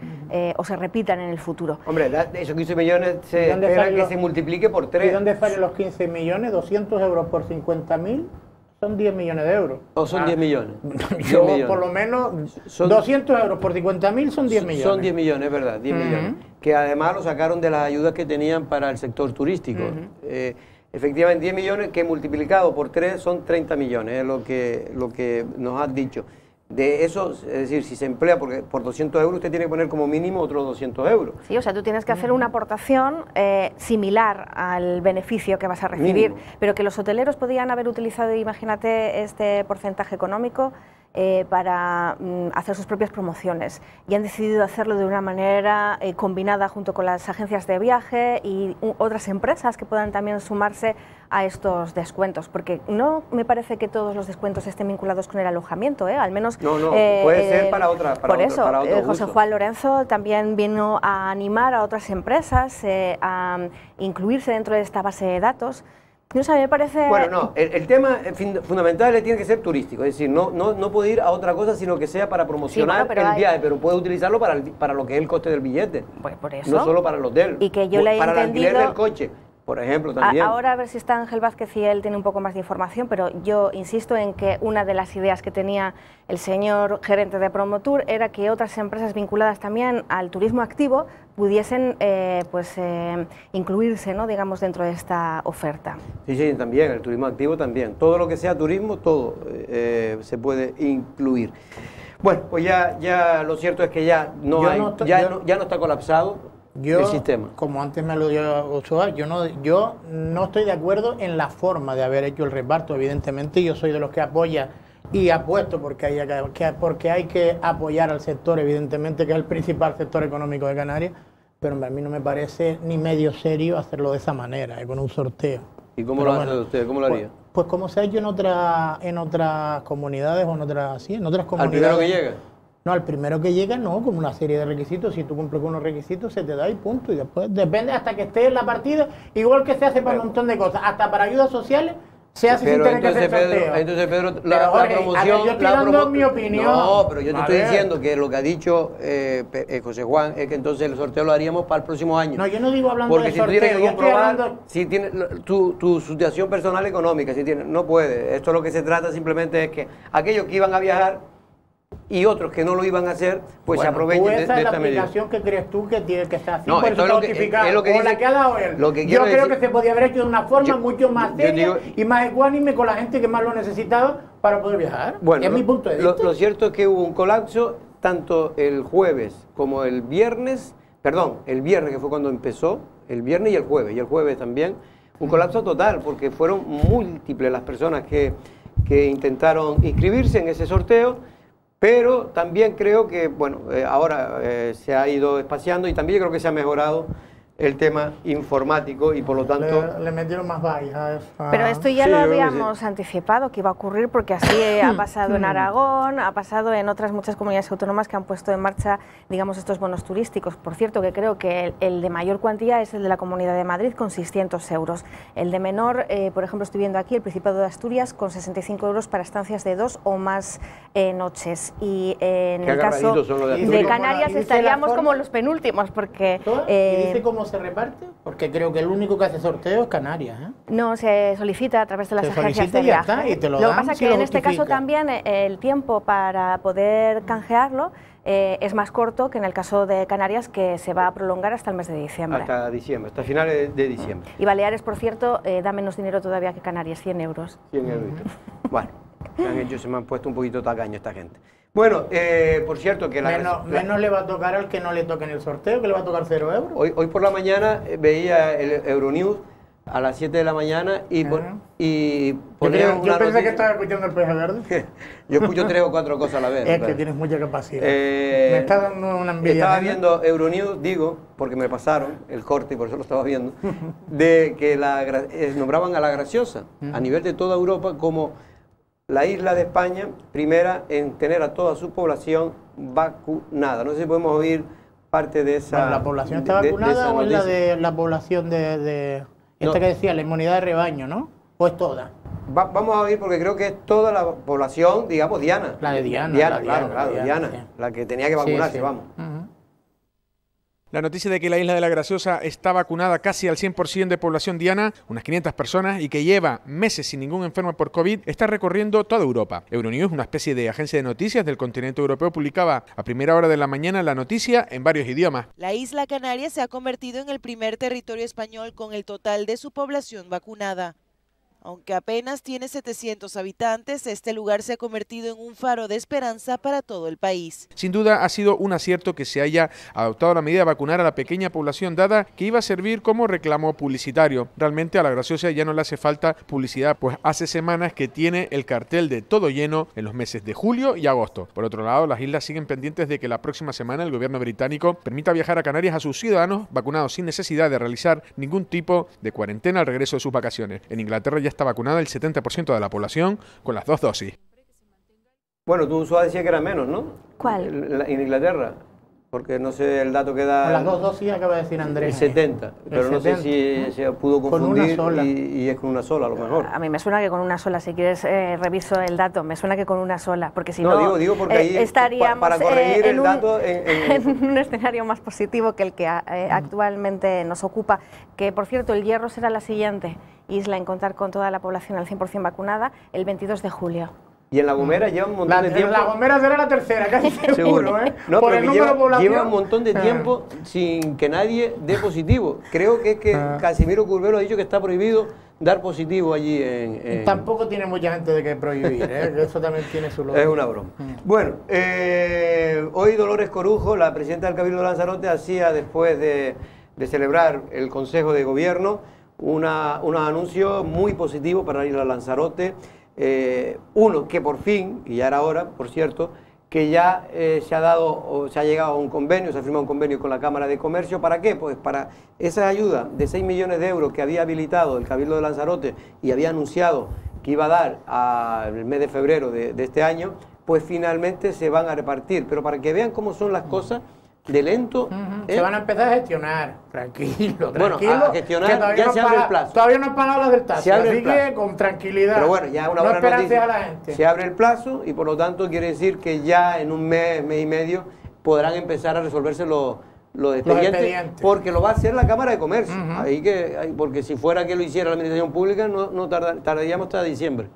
o se repitan en el futuro. Hombre, esos 15 millones se espera que se multiplique por 3. ¿Y dónde salen los 15 millones? 200 euros por 50.000 son 10 millones de euros. ¿O son 10 millones? Yo, 10 millones. por lo menos, 200 euros por 50.000 son 10 millones. Son 10 millones, es verdad, 10 millones. Que además lo sacaron de las ayudas que tenían para el sector turístico. Efectivamente, 10 millones que multiplicado por 3 son 30 millones, es lo que nos has dicho. De eso, es decir, si se emplea porque por 200 euros, usted tiene que poner como mínimo otros 200 euros. Sí, o sea, tú tienes que hacer una aportación similar al beneficio que vas a recibir, Mínimo. Pero que los hoteleros podían haber utilizado, imagínate, este porcentaje económico para hacer sus propias promociones y han decidido hacerlo de una manera combinada junto con las agencias de viaje y otras empresas que puedan también sumarse a estos descuentos, porque no me parece que todos los descuentos estén vinculados con el alojamiento, al menos... No, puede ser para otra. Por eso, José uso. Juan Lorenzo también vino a animar a otras empresas a incluirse dentro de esta base de datos. No sé, me parece... Bueno, no, el tema fundamental tiene que ser turístico, es decir, no puede ir a otra cosa sino que sea para promocionar el viaje, pero puede utilizarlo para lo que es el coste del billete, pues por eso. no solo para el hotel, y que yo le he para el alquiler entendido... del coche, por ejemplo, también. Ahora a ver si está Ángel Vázquez y él tiene un poco más de información, pero yo insisto en que una de las ideas que tenía el señor gerente de Promotur era que otras empresas vinculadas también al turismo activo pudiesen incluirse, ¿no?, digamos, dentro de esta oferta. Sí, también, el turismo activo también. Todo lo que sea turismo, todo se puede incluir. Bueno, pues ya lo cierto es que ya no está colapsado el sistema. Como antes me lo dio Ochoa, yo no estoy de acuerdo en la forma de haber hecho el reparto. Evidentemente, yo soy de los que apoya y apuesto porque hay que apoyar al sector, evidentemente, que es el principal sector económico de Canarias, pero a mí no me parece ni medio serio hacerlo de esa manera, con un sorteo. ¿Y cómo lo hace usted? ¿Cómo lo haría? Pues como se ha hecho en otras comunidades o en otras comunidades. ¿Al primero que llega? No, al primero que llega no, con una serie de requisitos. Si tú cumples con unos requisitos, se te da y punto. Y después depende hasta que esté en la partida, igual que se hace para un montón de cosas, hasta para ayudas sociales. Se hace sin tener que hacer sorteo. Entonces, Pedro, la promoción... Yo estoy dando mi opinión. No, pero yo te estoy diciendo que lo que ha dicho José Juan es que entonces el sorteo lo haríamos para el próximo año. No, yo no digo hablando de sorteo. Porque si tú tienes que comprobar si tienes tu situación personal económica, si tienes, no puede. Esto lo que se trata simplemente es que aquellos que iban a viajar y otros que no lo iban a hacer, pues se aprovechen de esta medida. ¿Esa es la aplicación que crees tú que tiene que estar así? No, esto es lo que o la que ha dado él. Yo creo que se podía haber hecho de una forma mucho más seria y más ecuánime con la gente que más lo necesitaba para poder viajar. Bueno, es mi punto de vista. Lo cierto es que hubo un colapso tanto el jueves como el viernes, el viernes que fue cuando empezó, el viernes y el jueves también, un colapso total porque fueron múltiples las personas que intentaron inscribirse en ese sorteo. Pero también creo que, bueno, ahora se ha ido espaciando y también creo que se ha mejorado el tema informático y por lo tanto... Le metieron más vallas a eso. Pero esto ya lo habíamos anticipado que iba a ocurrir porque así ha pasado en Aragón, ha pasado en otras muchas comunidades autónomas que han puesto en marcha, digamos, estos bonos turísticos. Por cierto, que creo que el de mayor cuantía es el de la Comunidad de Madrid con 600 euros. El de menor, por ejemplo, estoy viendo aquí el Principado de Asturias con 65 euros para estancias de 2 o más noches. Y en el caso de Canarias estaríamos como los penúltimos porque... ¿Y dice cómo se reparte? Porque creo que el único que hace sorteo es Canarias, ¿eh? No, se solicita a través de las agencias de viaje. Y te lo que pasa es que en este caso también el tiempo para poder canjearlo es más corto que en el caso de Canarias, que se va a prolongar hasta el mes de diciembre. Hasta diciembre, hasta finales de diciembre. Y Baleares, por cierto, da menos dinero todavía que Canarias, 100 euros. 100 euros. Bueno, se me han puesto un poquito tacaño esta gente. Bueno, por cierto que menos le va a tocar al que no le toque en el sorteo, que le va a tocar 0 euros. Hoy por la mañana veía el Euronews a las 7 de la mañana y ponía yo pensé que estaba escuchando el Peje Verde. Yo escucho 3 o 4 cosas a la vez. Es que tienes mucha capacidad. Me está dando una envidia. Estaba viendo Euronews, digo, porque me pasaron el corte y por eso lo estaba viendo, de que nombraban a La Graciosa a nivel de toda Europa como la isla de España primera en tener a toda su población vacunada. No sé si podemos oír parte de esa... Bueno, ¿la población está vacunada o es la de la población de esta que decía, la inmunidad de rebaño, ¿no? ¿O es toda? Vamos a oír porque creo que es toda la población, digamos, Diana. La de Diana. Diana, sí. La que tenía que vacunarse, sí. Vamos. La noticia de que la isla de La Graciosa está vacunada casi al 100% de población diana, unas 500 personas, y que lleva meses sin ningún enfermo por COVID, está recorriendo toda Europa. Euronews, una especie de agencia de noticias del continente europeo, publicaba a primera hora de la mañana la noticia en varios idiomas. La isla Canaria se ha convertido en el primer territorio español con el total de su población vacunada. Aunque apenas tiene 700 habitantes, este lugar se ha convertido en un faro de esperanza para todo el país. Sin duda ha sido un acierto que se haya adoptado la medida de vacunar a la pequeña población, dada que iba a servir como reclamo publicitario. Realmente a La Graciosa ya no le hace falta publicidad, pues hace semanas que tiene el cartel de todo lleno en los meses de julio y agosto. Por otro lado, las islas siguen pendientes de que la próxima semana el gobierno británico permita viajar a Canarias a sus ciudadanos vacunados sin necesidad de realizar ningún tipo de cuarentena al regreso de sus vacaciones. En Inglaterra ya está vacunada el 70% de la población con las 2 dosis. Bueno, tú decías que era menos, ¿no? ¿Cuál? En Inglaterra, porque no sé el dato que da... Con las 2 dosis acaba de decir Andrés. El 70, pero no sé si se pudo confundir con una sola. Y es con una sola a lo mejor. A mí me suena que con una sola, si quieres reviso el dato, me suena que con una sola, porque si no, digo porque ahí estaríamos para corregir el dato en un escenario más positivo que el que actualmente nos ocupa, que por cierto el Hierro será la siguiente isla en contar con toda la población al 100% vacunada el 22 de julio. Y en La Gomera lleva un montón de tiempo... La Gomera será la tercera, casi seguro, ¿eh? No, por pero el número de población. Lleva un montón de tiempo sin que nadie dé positivo. Creo que es que Casimiro Curbelo ha dicho que está prohibido dar positivo allí en... Tampoco tiene mucha gente de que prohibir, ¿eh? Eso también tiene su lógica. Es una broma. Bueno, hoy Dolores Corujo, la presidenta del Cabildo de Lanzarote, hacía después de celebrar el Consejo de Gobierno un anuncio muy positivo para la isla de Lanzarote. Uno, que por fin, y ya era hora, por cierto, que ya se ha llegado a un convenio, se ha firmado un convenio con la Cámara de Comercio. ¿Para qué? Pues para esa ayuda de 6 millones de euros que había habilitado el Cabildo de Lanzarote y había anunciado que iba a dar el mes de febrero de este año, pues finalmente se van a repartir. Pero para que vean cómo son las cosas, de lento... Se van a empezar a gestionar, tranquilo. Bueno, a gestionar, ya se abre el plazo. Todavía no han pagado las del taxi, así que con tranquilidad. Pero bueno, ya una buena noticia, a la gente. Se abre el plazo y por lo tanto quiere decir que ya en un mes, mes y medio, podrán empezar a resolverse los expedientes, porque lo va a hacer la Cámara de Comercio. Porque si fuera que lo hiciera la Administración Pública, no tardaríamos hasta diciembre.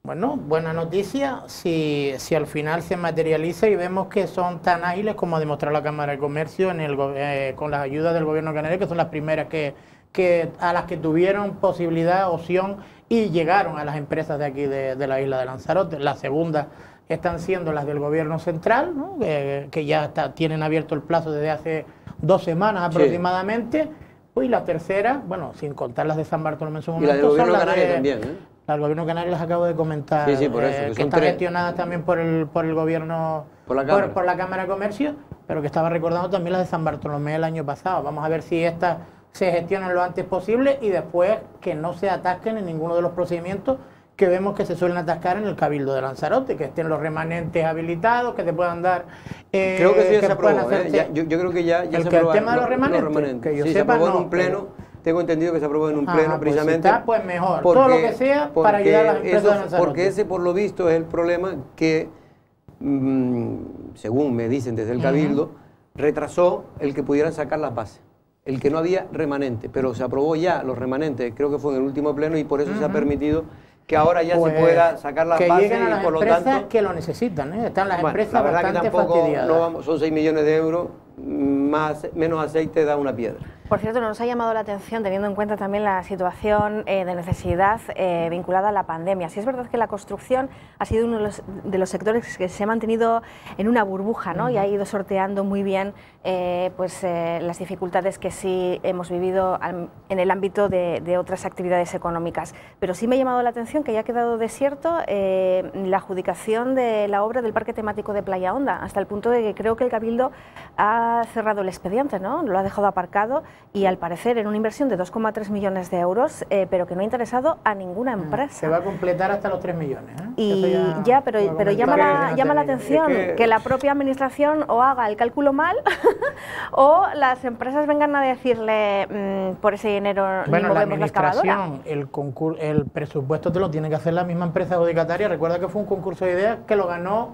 Bueno, buena noticia si al final se materializa y vemos que son tan ágiles como ha demostrado la Cámara de Comercio con las ayudas del Gobierno canario, que son las primeras a las que tuvieron posibilidad, opción y llegaron a las empresas de aquí de la isla de Lanzarote. La segunda están siendo las del Gobierno central, ¿no? que ya tienen abierto el plazo desde hace 2 semanas aproximadamente. Y la tercera, bueno, sin contar las de San Bartolomé en su momento, y la del Gobierno canario también, al Gobierno canario les acabo de comentar, por eso, que están gestionadas también por el Gobierno, por la Cámara de Comercio, pero que estaba recordando también las de San Bartolomé el año pasado. Vamos a ver si estas se gestionan lo antes posible y después que no se atasquen en ninguno de los procedimientos que vemos que se suelen atascar en el Cabildo de Lanzarote, que estén los remanentes habilitados, que te puedan dar... creo que sí se aprobó, yo creo que ya se aprobó. El tema de los remanentes, que yo sepa, se aprobó en un pleno. Tengo entendido que se aprobó en un pleno precisamente. Pues, si está, pues mejor, todo lo que sea para ayudar a las empresas de Lanzarote. Porque ese, por lo visto, es el problema que, según me dicen desde el Cabildo, retrasó el que pudieran sacar las bases. El que no había remanente, pero se aprobó ya los remanentes, creo que fue en el último pleno, y por eso se ha permitido que ahora ya se pueda sacar las bases. Lleguen a las empresas que lo necesitan, Están las empresas bastante fastidiadas. Son 6 millones de euros, menos aceite da una piedra. Por cierto, nos ha llamado la atención, teniendo en cuenta también la situación de necesidad vinculada a la pandemia. Sí es verdad que la construcción ha sido uno de los sectores que se ha mantenido en una burbuja, ¿no? Y ha ido sorteando muy bien las dificultades que sí hemos vivido en el ámbito de otras actividades económicas. Pero sí me ha llamado la atención que ya ha quedado desierto la adjudicación de la obra del parque temático de Playa Honda, hasta el punto de que creo que el Cabildo ha cerrado el expediente, ¿no? Lo ha dejado aparcado y al parecer en una inversión de 2,3 millones de euros, pero que no ha interesado a ninguna empresa. Se va a completar hasta los 3 millones. Y pero llama la atención que la propia administración o haga el cálculo mal o las empresas vengan a decirle por ese dinero ni movemos la excavadora. El presupuesto te lo tiene que hacer la misma empresa adjudicataria. Recuerda que fue un concurso de ideas que lo ganó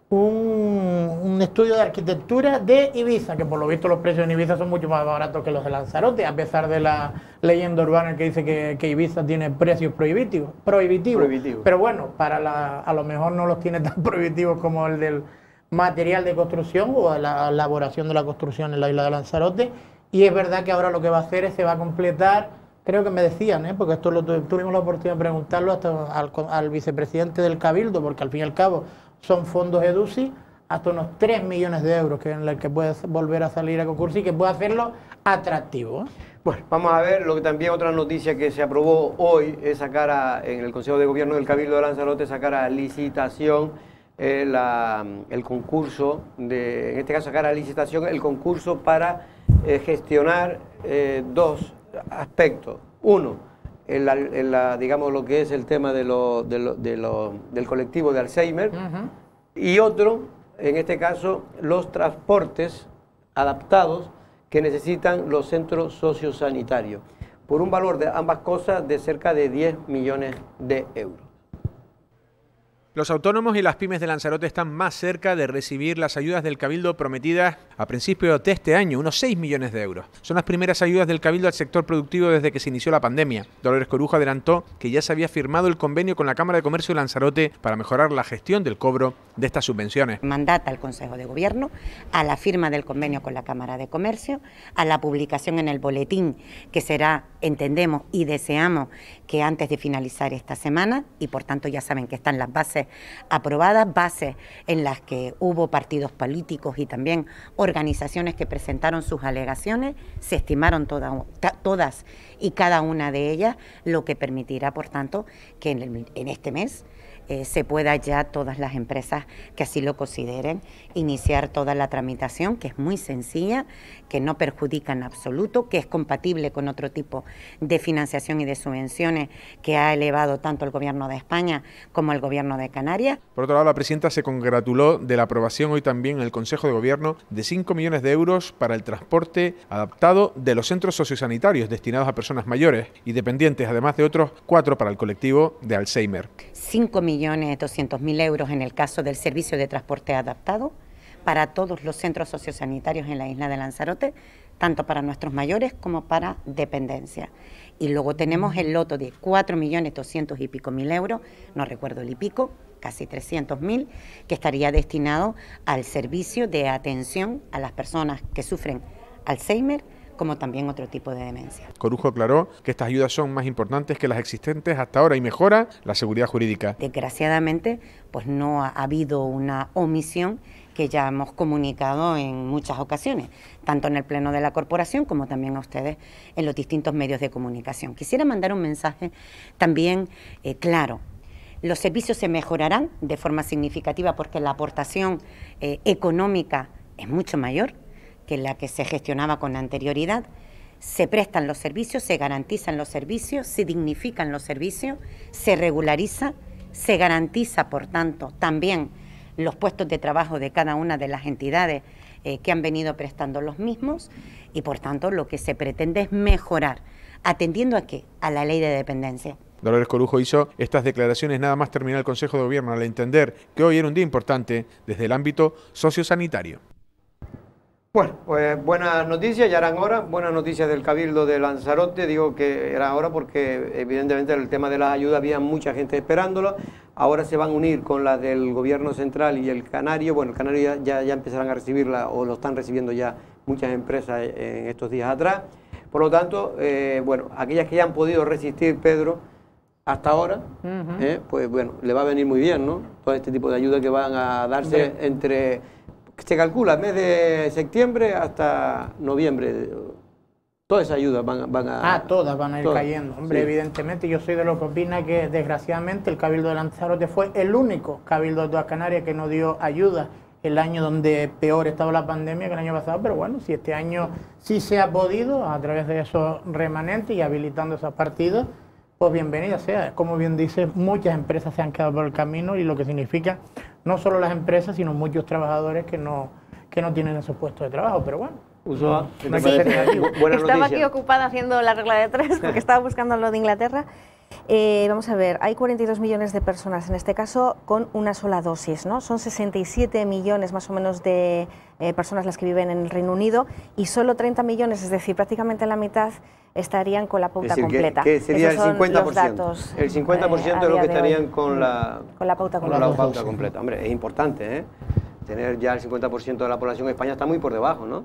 un estudio de arquitectura de Ibiza, que por lo visto los precios en Ibiza son mucho más baratos que los de Lanzarote, a pesar de la leyenda urbana que dice que Ibiza tiene precios prohibitivos. Pero bueno, a lo mejor no los tiene tan prohibitivos como el del material de construcción o la elaboración de la construcción en la isla de Lanzarote. Y es verdad que ahora lo que va a hacer es se va a completar, creo que me decían, porque esto tuvimos la oportunidad de preguntarlo hasta al vicepresidente del Cabildo, porque al fin y al cabo son fondos EDUCI, hasta unos 3 millones de euros que en el que puede volver a salir a concurso y que puede hacerlo atractivo. Bueno, vamos a ver, lo que también otra noticia que se aprobó hoy es sacar en el Consejo de Gobierno del Cabildo de Lanzarote, sacar a licitación el concurso, en este caso sacar a licitación el concurso para gestionar 2 aspectos. Uno, digamos lo que es el tema del colectivo de Alzheimer, y otro, en este caso, los transportes adaptados que necesitan los centros sociosanitarios, por un valor de ambas cosas de cerca de 10 millones de euros. Los autónomos y las pymes de Lanzarote están más cerca de recibir las ayudas del Cabildo prometidas a principios de este año, unos 6 millones de euros. Son las primeras ayudas del Cabildo al sector productivo desde que se inició la pandemia. Dolores Corujo adelantó que ya se había firmado el convenio con la Cámara de Comercio de Lanzarote para mejorar la gestión del cobro de estas subvenciones. Mandata al Consejo de Gobierno a la firma del convenio con la Cámara de Comercio, a la publicación en el boletín, que será, entendemos y deseamos que antes de finalizar esta semana, y por tanto ya saben que están las bases aprobadas, bases en las que hubo partidos políticos y también organizaciones que presentaron sus alegaciones, se estimaron todas y cada una de ellas, lo que permitirá, por tanto, que en este mes se pueda ya todas las empresas que así lo consideren iniciar toda la tramitación, que es muy sencilla, que no perjudica en absoluto, que es compatible con otro tipo de financiación y de subvenciones que ha elevado tanto el Gobierno de España como el Gobierno de Canarias. Por otro lado, la presidenta se congratuló de la aprobación hoy también en el Consejo de Gobierno de 5 millones de euros para el transporte adaptado de los centros sociosanitarios destinados a personas mayores y dependientes, además de otros 4 para el colectivo de Alzheimer. 5.200.000 euros en el caso del servicio de transporte adaptado para todos los centros sociosanitarios en la isla de Lanzarote, tanto para nuestros mayores como para dependencia. Y luego tenemos el loto de 4.200.000 y pico euros, no recuerdo el y pico, casi 300.000, que estaría destinado al servicio de atención a las personas que sufren Alzheimer, como también otro tipo de demencia. Corujo aclaró que estas ayudas son más importantes que las existentes hasta ahora y mejora la seguridad jurídica. Desgraciadamente, pues no ha habido una omisión que ya hemos comunicado en muchas ocasiones, tanto en el Pleno de la Corporación como también a ustedes en los distintos medios de comunicación. Quisiera mandar un mensaje también claro. Los servicios se mejorarán de forma significativa porque la aportación económica es mucho mayor que la que se gestionaba con anterioridad. Se prestan los servicios, se garantizan los servicios, se dignifican los servicios, se regulariza, se garantiza, por tanto, también los puestos de trabajo de cada una de las entidades que han venido prestando los mismos y, por tanto, lo que se pretende es mejorar, atendiendo ¿a qué? A la ley de dependencia. Dolores Corujo hizo estas declaraciones nada más terminar el Consejo de Gobierno al entender que hoy era un día importante desde el ámbito sociosanitario. Bueno, pues buenas noticias, ya eran horas, buenas noticias del Cabildo de Lanzarote, digo que era hora porque evidentemente el tema de las ayudas había mucha gente esperándolo, ahora se van a unir con las del Gobierno Central y el Canario, bueno, el Canario ya empezarán a recibirla o lo están recibiendo ya muchas empresas en estos días atrás, por lo tanto, bueno, aquellas que ya han podido resistir, Pedro, hasta ahora, pues bueno, le va a venir muy bien, ¿no? Todo este tipo de ayudas que van a darse entre... Se calcula, mes de septiembre hasta noviembre, todas esas ayudas van a... todas van a ir cayendo. Hombre, sí. Evidentemente, yo soy de los que opina que, desgraciadamente, el Cabildo de Lanzarote fue el único Cabildo de todas Canarias que no dio ayuda el año donde peor estaba la pandemia que el año pasado, pero bueno, si este año sí se ha podido, a través de esos remanentes y habilitando esas partidas, pues bienvenida sea. Como bien dice, muchas empresas se han quedado por el camino y lo que significa no solo las empresas, sino muchos trabajadores que no tienen esos puestos de trabajo, pero bueno. Usoa, sí. Estaba aquí ocupada haciendo la regla de 3 porque estaba buscando lo de Inglaterra. Vamos a ver, hay 42 millones de personas, en este caso, con una sola dosis, ¿no? Son 67 millones más o menos de personas las que viven en el Reino Unido y solo 30 millones, es decir, prácticamente la mitad, estarían con la pauta completa. Que sería el 50%. Datos, el 50% de los que estarían con la pauta completa. Completa. Hombre, es importante, ¿eh? Tener ya el 50% de la población. España está muy por debajo, ¿no?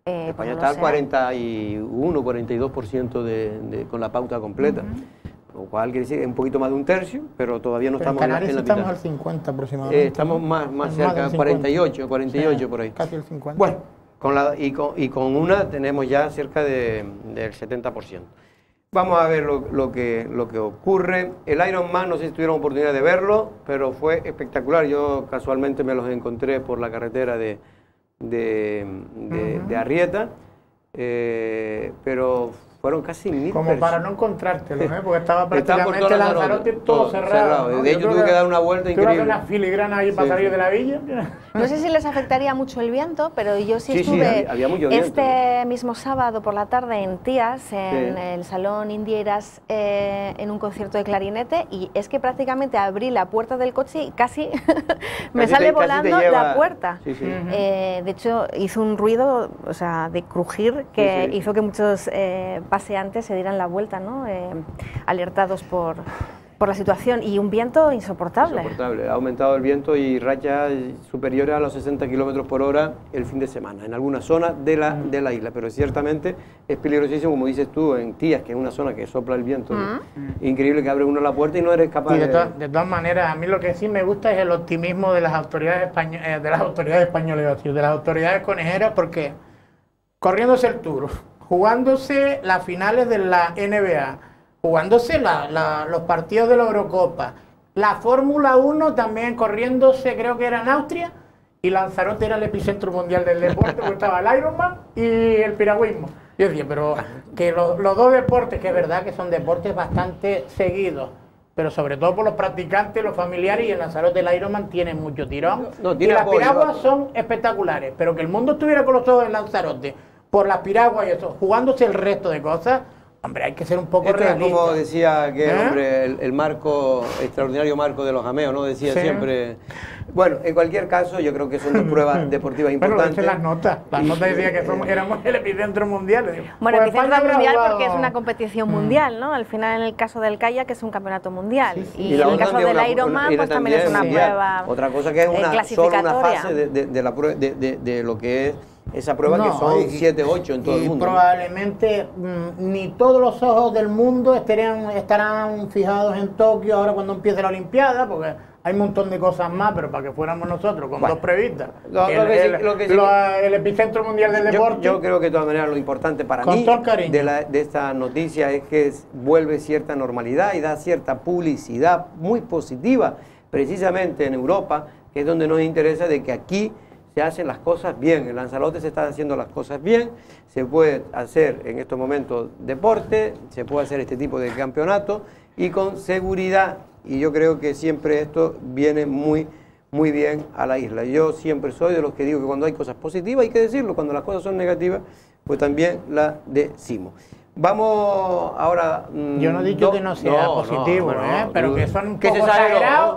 España está al 41, 42% con la pauta completa. Lo cual quiere decir un poquito más de un tercio, pero todavía no estamos en la mitad. Estamos al 50 aproximadamente. Estamos más cerca, 48 sí, por ahí. Casi el 50. Bueno, con una tenemos ya cerca del 70%. Vamos a ver lo que ocurre. El Ironman, no sé si tuvieron oportunidad de verlo, pero fue espectacular. Yo casualmente me los encontré por la carretera de Arrieta, pero fueron casi 1000 como para no encontrártelo, porque estaba prácticamente Lanzarote todo cerrado. ¿no? De hecho, tuve que dar una vuelta increíble. Creo que una filigrana ahí para salir de la villa. No sé si les afectaría mucho el viento, pero yo sí estuve había mucho viento, mismo sábado por la tarde en Tías, en el Salón Indieras, en un concierto de clarinete, y es que prácticamente abrí la puerta del coche y casi me sale volando la puerta. De hecho, hizo un ruido, o sea, de crujir que hizo que muchos paseantes se dieran la vuelta, ¿no? Alertados por la situación, y un viento insoportable. Ha aumentado el viento y rachas superiores a los 60 kilómetros por hora el fin de semana, en algunas zonas de la isla, pero ciertamente es peligrosísimo, como dices tú, en Tías, que es una zona que sopla el viento, increíble que abre uno la puerta y no eres capaz de todas maneras, a mí lo que sí me gusta es el optimismo de las autoridades españolas, de las autoridades conejeras, porque corriéndose el Tour, jugándose las finales de la NBA, jugándose los partidos de la Eurocopa, La Fórmula 1 también corriéndose, creo que era en Austria, y Lanzarote era el epicentro mundial del deporte, porque estaba el Ironman y el piragüismo. Yo decía, pero que los dos deportes, que es verdad que son deportes bastante seguidos, pero sobre todo por los practicantes, los familiares, y en Lanzarote el Ironman tiene mucho tirón. Y las piraguas son espectaculares, pero que el mundo estuviera con los ojos en Lanzarote por las piraguas y eso, jugándose el resto de cosas, hombre, hay que ser un poco realista. Es como decía que hombre, el marco, extraordinario marco de los jameos, ¿no? Decía siempre. Bueno, en cualquier caso, yo creo que son dos pruebas deportivas importantes. Pero las notas decían que éramos el epicentro mundial. Bueno, el epicentro mundial porque es una competición mundial, ¿no? Al final, en el caso del kayak, es un campeonato mundial. Y en el caso del Ironman, pues también es una prueba. Otra cosa que es solo una fase de lo que es esa prueba, que son 7, 8 en todo el mundo. Probablemente ni todos los ojos del mundo estarán fijados en Tokio ahora cuando empiece la Olimpiada, porque hay un montón de cosas más, pero para que fuéramos nosotros con dos previstas. El epicentro mundial del deporte. Yo creo que de todas maneras lo importante para mí de esta noticia es que vuelve cierta normalidad y da cierta publicidad muy positiva, precisamente en Europa, que es donde nos interesa de que aquí se hacen las cosas bien. En Lanzarote se están haciendo las cosas bien, se puede hacer en estos momentos deporte, se puede hacer este tipo de campeonato y con seguridad, y yo creo que siempre esto viene muy bien a la isla. Yo siempre soy de los que digo que cuando hay cosas positivas hay que decirlo, cuando las cosas son negativas pues también las decimos. Vamos ahora... Yo no he dicho que no sea positivo, pero que son un poco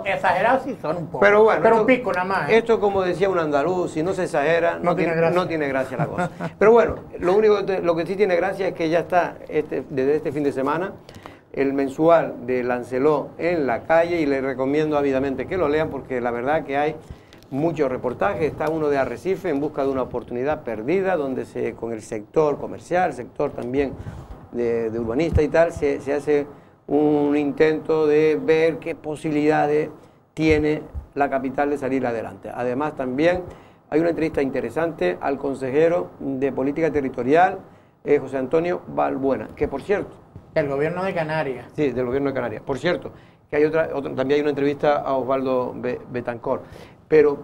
exagerados sí son un poco. Pero bueno, pero un pico nada más. Esto, como decía un andaluz, si no se exagera, no tiene gracia la cosa. Pero bueno, lo que sí tiene gracia es que ya está desde este fin de semana el mensual de Lancelot en la calle, y les recomiendo ávidamente que lo lean porque la verdad que hay muchos reportajes. Está uno de Arrecife en busca de una oportunidad perdida, donde con el sector comercial, sector también de urbanista y tal, se hace un intento de ver qué posibilidades tiene la capital de salir adelante. Además también hay una entrevista interesante al consejero de Política Territorial, José Antonio Balbuena, que por cierto... Del gobierno de Canarias. Sí, del gobierno de Canarias. Por cierto, que hay también hay una entrevista a Osvaldo Betancor. Pero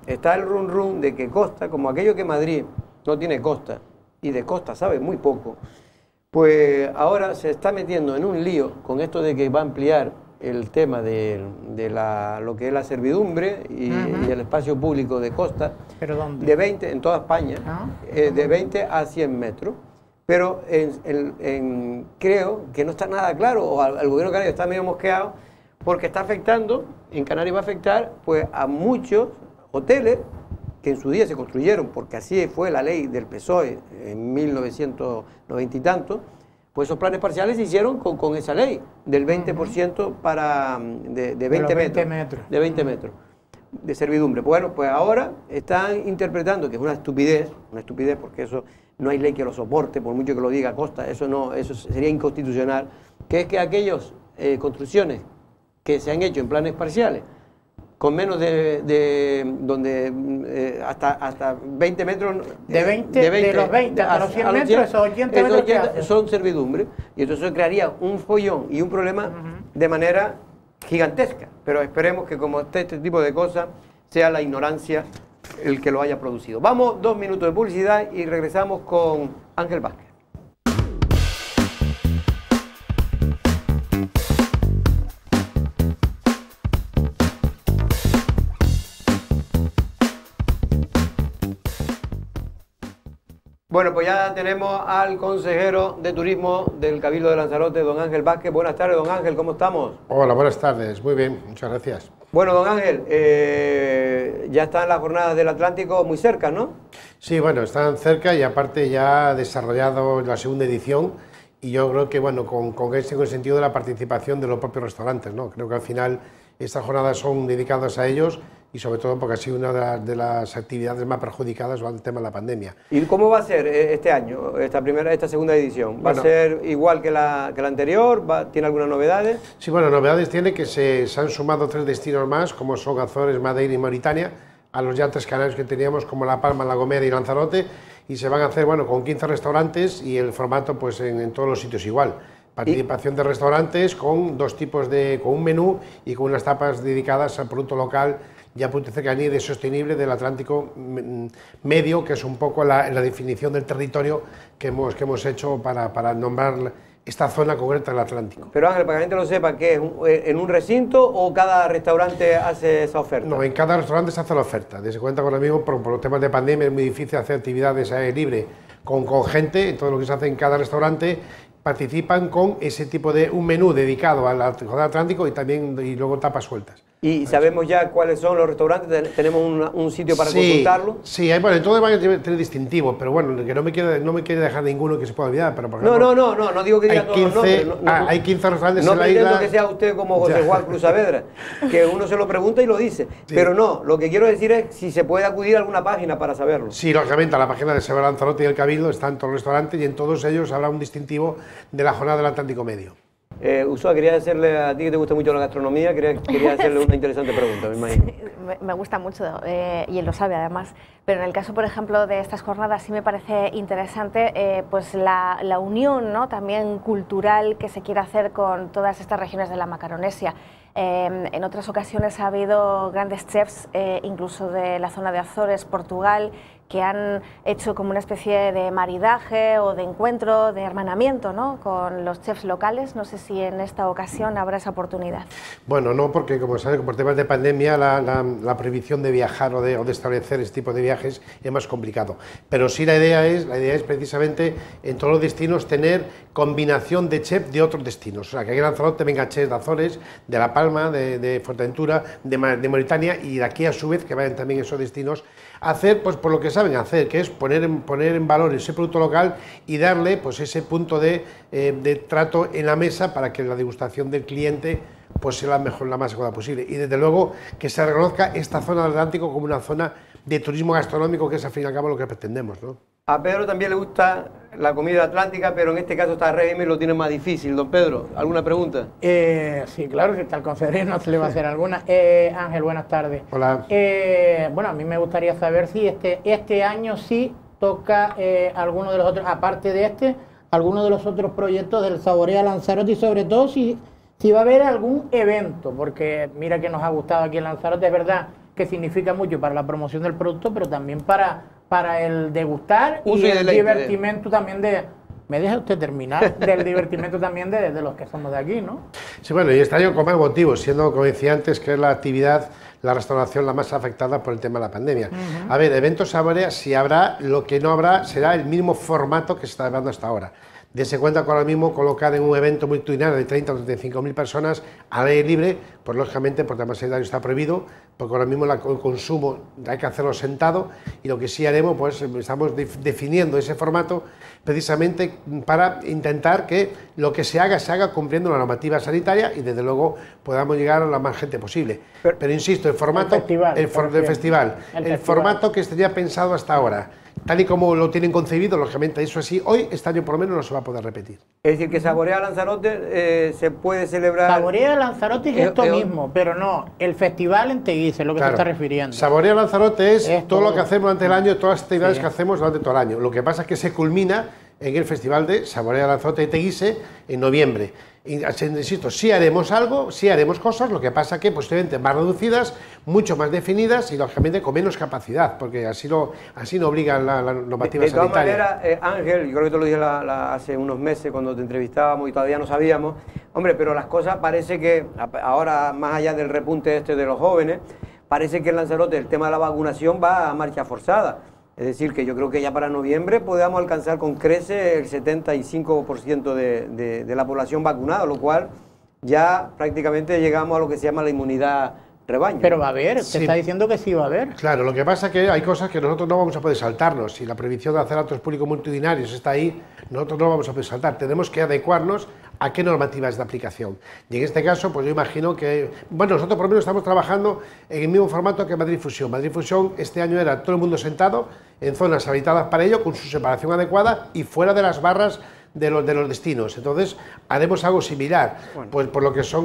está el run de que Costa, como aquello que Madrid no tiene costa, y de costa sabe muy poco, pues ahora se está metiendo en un lío con esto de que va a ampliar el tema de lo que es la servidumbre y el espacio público de costa. ¿Pero dónde? De 20, en toda España, de 20 a 100 metros. Pero creo que no está nada claro, o al gobierno de Canarias está medio mosqueado, porque está afectando, en Canarias va a afectar pues a muchos hoteles que en su día se construyeron, porque así fue la ley del PSOE en 1990 y tanto, pues esos planes parciales se hicieron con esa ley, del 20% de 20 metros de servidumbre. Bueno, pues ahora están interpretando que es una estupidez porque eso no hay ley que lo soporte, por mucho que lo diga Costa, eso sería inconstitucional, que es que aquellas construcciones que se han hecho en planes parciales, con menos hasta 20 metros... De los 20 a los 100 metros, esos 80 metros son servidumbre, y entonces eso crearía un follón y un problema de manera gigantesca. Pero esperemos que como este tipo de cosas, sea la ignorancia el que lo haya producido. Vamos, 2 minutos de publicidad y regresamos con Ángel Vázquez. Bueno, pues ya tenemos al consejero de turismo del Cabildo de Lanzarote, don Ángel Vázquez. Buenas tardes, don Ángel, ¿cómo estamos? Hola, buenas tardes, muy bien, muchas gracias. Bueno, don Ángel, ya están las jornadas del Atlántico muy cerca, ¿no? Sí, bueno, están cerca y aparte ya ha desarrollado la segunda edición, y yo creo que, bueno, con el sentido de la participación de los propios restaurantes, ¿no? Creo que al final estas jornadas son dedicadas a ellos, y sobre todo porque ha sido una de las actividades más perjudicadas durante el tema de la pandemia. ¿Y cómo va a ser este año, esta segunda edición? ¿Va a ser igual que la anterior? ¿Tiene algunas novedades? Sí, bueno, novedades tiene que se han sumado 3 destinos más, como son Azores, Madeira y Mauritania, a los ya 3 canarios que teníamos, como La Palma, La Gomera y Lanzarote, y se van a hacer, bueno, con 15 restaurantes y el formato pues en todos los sitios igual. Participación de restaurantes con dos tipos con un menú y con unas tapas dedicadas al producto local y a producto de cercanía y de sostenible del Atlántico medio, que es un poco la definición del territorio que hemos hecho para nombrar esta zona concreta del Atlántico. Pero Ángel, para que la gente lo sepa, ¿qué es en un recinto o cada restaurante hace esa oferta? No, en cada restaurante se hace la oferta. Desde cuenta con lo mismo, por los temas de pandemia es muy difícil hacer actividades al aire libre con gente, entonces lo que se hace en cada restaurante participan con ese tipo de un menú dedicado al Atlántico y luego tapas sueltas. ¿Y sabemos ya cuáles son los restaurantes? ¿Tenemos un sitio para consultarlo? Sí, bueno, en todo van a tener distintivo, pero bueno, que no me quiere dejar ninguno que se pueda olvidar. Pero por ejemplo, no digo que diga todos los nombres. Hay 15 restaurantes en la isla. No pretendo que sea usted como José Juan Cruz Saavedra, que uno se lo pregunta y lo dice. Sí. Pero no, lo que quiero decir es si se puede acudir a alguna página para saberlo. Sí, lógicamente, a la página de Severo Lanzarote y el Cabildo están todos los restaurantes y en todos ellos habrá un distintivo de la jornada del Atlántico Medio. Ursula, quería hacerle a ti que te gusta mucho la gastronomía, quería hacerle una interesante pregunta, me imagino. Sí, me gusta mucho y él lo sabe además, pero en el caso, por ejemplo, de estas jornadas sí me parece interesante pues la unión, ¿no?, también cultural que se quiere hacer con todas estas regiones de la Macaronesia. En otras ocasiones ha habido grandes chefs, incluso de la zona de Azores, Portugal, que han hecho como una especie de maridaje o de encuentro, de hermanamiento, ¿no?, con los chefs locales. No sé si en esta ocasión habrá esa oportunidad. Bueno, no, porque como saben, por temas de pandemia la prohibición de viajar o de establecer este tipo de viajes es más complicado. Pero sí la idea es precisamente en todos los destinos tener combinación de chefs de otros destinos. O sea, que aquí en Lanzarote vengan chefs de Azores, de La Palma, de Fuerteventura, de Mauritania, y de aquí a su vez que vayan también esos destinos a hacer pues por lo que saben hacer, que es poner en valor ese producto local y darle pues ese punto de trato en la mesa para que la degustación del cliente pues sea la más adecuada posible. Y desde luego que se reconozca esta zona del Atlántico como una zona de turismo gastronómico, que es al fin y al cabo lo que pretendemos, ¿no? A Pedro también le gusta la comida atlántica, pero en este caso está régimen y lo tiene más difícil. Don Pedro, ¿alguna pregunta? Sí, claro, que está el consejero, no se le va a hacer alguna. Ángel, buenas tardes. Hola. Bueno, a mí me gustaría saber si este año sí toca alguno de los otros, aparte de alguno de los otros proyectos del Saborea Lanzarote, y sobre todo si va a haber algún evento, porque mira que nos ha gustado aquí en Lanzarote, es verdad que significa mucho para la promoción del producto, pero también para el degustar y el divertimento también de... ¿Me deja usted terminar? Del divertimento también de los que somos de aquí, ¿no? Sí, bueno, y este año con más motivos, siendo, como decía antes, que es la actividad, la restauración la más afectada por el tema de la pandemia. A ver, eventos Saborea, si habrá, lo que no habrá será el mismo formato que se está dando hasta ahora. Dese cuenta que ahora mismo colocar en un evento multitudinario de 30 o 35.000 personas al aire libre, pues lógicamente por temas sanitarios está prohibido, porque ahora mismo el consumo hay que hacerlo sentado, y lo que sí haremos, pues estamos definiendo ese formato precisamente para intentar que lo que se haga cumpliendo la normativa sanitaria y desde luego podamos llegar a la más gente posible. Pero insisto, el formato del festival, el formato que estaría pensado hasta ahora, tal y como lo tienen concebido, lógicamente eso así, hoy, este año por lo menos no se va a poder repetir. Es decir, que Saborea Lanzarote se puede celebrar... Saborea Lanzarote es esto mismo, pero no, el festival en Teguise es lo que se está refiriendo. Saborea Lanzarote es todo lo que hacemos durante el año, todas las actividades que hacemos durante todo el año. Lo que pasa es que se culmina en el festival de Saborea Lanzarote de Teguise en noviembre. Insisto, sí haremos algo, sí haremos cosas, lo que pasa que posiblemente más reducidas, mucho más definidas y lógicamente con menos capacidad, porque así no obliga la normativa sanitaria. De todas maneras, Ángel, yo creo que te lo dije hace unos meses cuando te entrevistábamos y todavía no sabíamos, hombre, pero las cosas parece que ahora, más allá del repunte de los jóvenes, parece que en Lanzarote el tema de la vacunación va a marcha forzada. Es decir, que yo creo que ya para noviembre podamos alcanzar con creces el 75% de la población vacunada, lo cual ya prácticamente llegamos a lo que se llama la inmunidad rebaño. Pero va a haber, usted está diciendo que sí va a haber. Claro, lo que pasa es que hay cosas que nosotros no vamos a poder saltarnos. Si la prohibición de hacer actos públicos multitudinarios está ahí, nosotros no vamos a poder saltar. Tenemos que adecuarnos a qué normativa es de aplicación. Y en este caso, pues yo imagino que... Bueno, nosotros por lo menos estamos trabajando en el mismo formato que Madrid Fusión. Madrid Fusión este año era todo el mundo sentado en zonas habitadas para ello, con su separación adecuada y fuera de las barras de los destinos. Entonces, haremos algo similar. Bueno. Pues por lo que son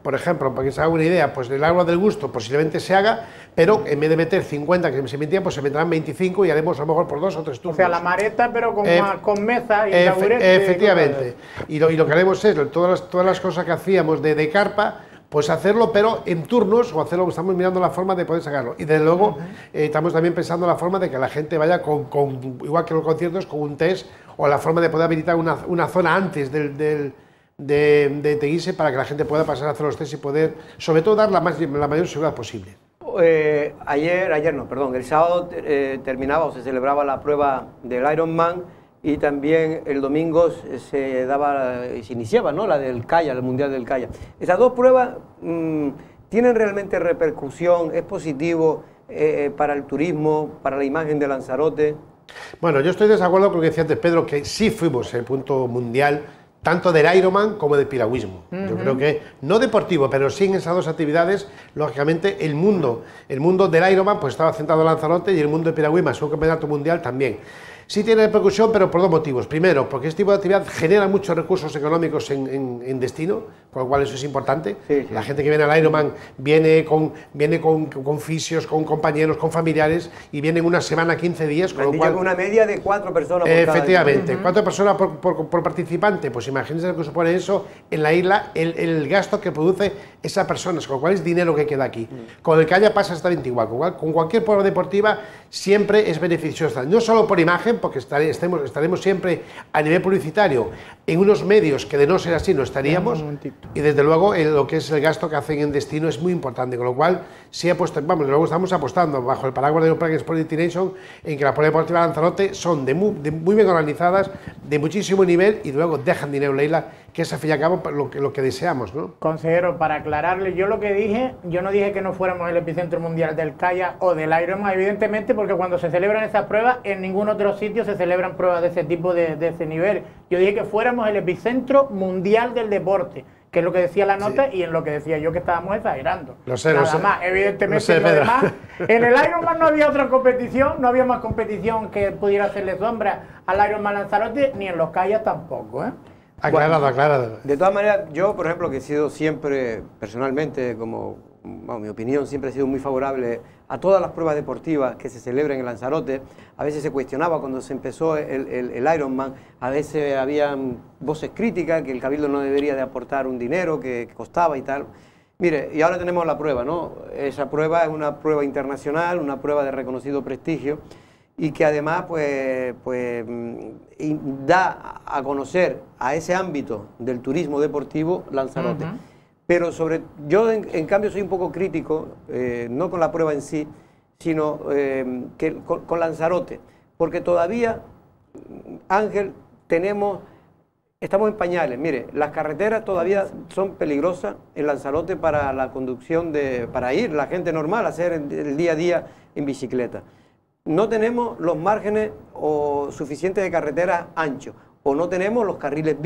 por ejemplo, para que se haga una idea, pues el Árbol del Gusto posiblemente se haga, pero en vez de meter 50 que se metían, pues se meterán 25 y haremos a lo mejor por 2 o 3 turnos. O sea, la mareta, pero con mesa y efectivamente. Y lo que haremos es, todas las cosas que hacíamos de carpa, pues hacerlo, pero en turnos, o hacerlo, estamos mirando la forma de poder sacarlo. Y desde luego, estamos también pensando la forma de que la gente vaya igual que los conciertos, con un test, o la forma de poder habilitar una zona antes de Teguise para que la gente pueda pasar a hacer los test y poder, sobre todo, dar la mayor seguridad posible. El sábado terminaba o se celebraba la prueba del Ironman, y también el domingo se iniciaba, ¿no?, la del Calla, el Mundial del Calla. Esas dos pruebas tienen realmente repercusión, es positivo para el turismo, para la imagen de Lanzarote. Bueno, yo estoy de desacuerdo con lo que decía antes Pedro, que sí fuimos el punto mundial, tanto del Ironman como del piragüismo. Yo creo que, no deportivo, pero sí en esas dos actividades, lógicamente el mundo del Ironman pues estaba centrado en Lanzarote, y el mundo del piragüismo, su campeonato mundial, también. Sí tiene repercusión, pero por dos motivos. Primero, porque este tipo de actividad genera muchos recursos económicos en destino, con lo cual eso es importante. Sí. La gente que viene al Ironman viene con fisios, con compañeros, con familiares, y vienen una semana, 15 días. Con lo cual, una media de 4 personas por cada efectivamente, 4 personas por participante. Pues imagínense lo que supone eso en la isla, el gasto que produce esa persona, con lo cual es dinero que queda aquí. Con el Calla pasa exactamente igual. Con cualquier prueba deportiva siempre es beneficiosa, no solo por imagen, porque estaremos siempre a nivel publicitario en unos medios que de no ser así no estaríamos, y desde luego lo que es el gasto que hacen en destino es muy importante, con lo cual sí luego estamos apostando bajo el paraguas de European Sport Destination en que las pruebas deportivas de Lanzarote son muy bien organizadas, de muchísimo nivel, y luego dejan dinero en la isla, que es al fin y al cabo lo que deseamos, ¿no? Consejero, para aclararle, yo no dije que no fuéramos el epicentro mundial del kayak o del Ironman, evidentemente, porque cuando se celebran esas pruebas, en ningún otro sitio se celebran pruebas de ese tipo, de ese nivel. Yo dije que fuéramos el epicentro mundial del deporte, que es lo que decía la nota, sí, y en lo que decía yo que estábamos exagerando. Nada más, evidentemente, lo demás. En el Ironman no había otra competición, no había más competición que pudiera hacerle sombra al Ironman Lanzarote, ni en los kayaks tampoco, ¿eh? Aclarado. De todas maneras, yo, por ejemplo, que he sido siempre, personalmente, mi opinión siempre ha sido muy favorable a todas las pruebas deportivas que se celebran en Lanzarote. A veces se cuestionaba cuando se empezó el Ironman, a veces había voces críticas, que el Cabildo no debería de aportar un dinero que costaba y tal. Mire, y ahora tenemos la prueba, ¿no? Esa prueba es una prueba internacional, una prueba de reconocido prestigio, y que además da a conocer a ese ámbito del turismo deportivo Lanzarote. Pero yo en cambio soy un poco crítico, no con la prueba en sí, sino con Lanzarote, porque todavía, Ángel, estamos en pañales. Mire, las carreteras todavía son peligrosas en Lanzarote para la conducción, para ir la gente normal a hacer el día a día en bicicleta. No tenemos los márgenes suficientes de carreteras anchos, o no tenemos los carriles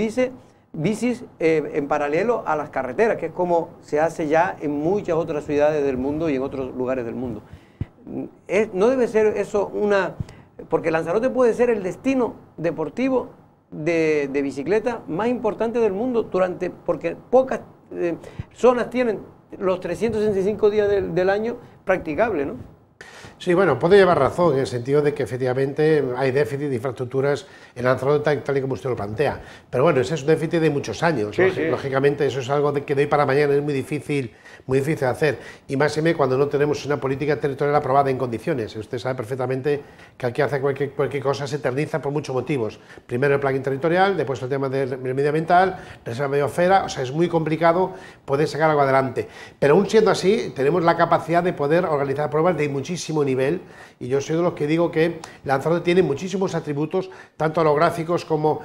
bicis en paralelo a las carreteras, que es como se hace ya en muchas otras ciudades del mundo y en otros lugares del mundo. No debe ser eso porque Lanzarote puede ser el destino deportivo de bicicleta más importante del mundo, porque pocas zonas tienen los 365 días del año practicables, ¿no? Sí, bueno, puede llevar razón en el sentido de que efectivamente hay déficit de infraestructuras en Lanzarote tal y como usted lo plantea. Pero bueno, ese es un déficit de muchos años. Sí, lógicamente eso es algo que de hoy para mañana es muy difícil de hacer. Y más cuando no tenemos una política territorial aprobada en condiciones. Usted sabe perfectamente que aquí hacer cualquier cosa se eterniza por muchos motivos. Primero el plan territorial, después el tema del medioambiental, reserva de biosfera. O sea, es muy complicado poder sacar algo adelante. Pero aún siendo así, tenemos la capacidad de poder organizar pruebas de muchísimo nivel, y yo soy de los que digo que Lanzarote tiene muchísimos atributos, tanto orográficos como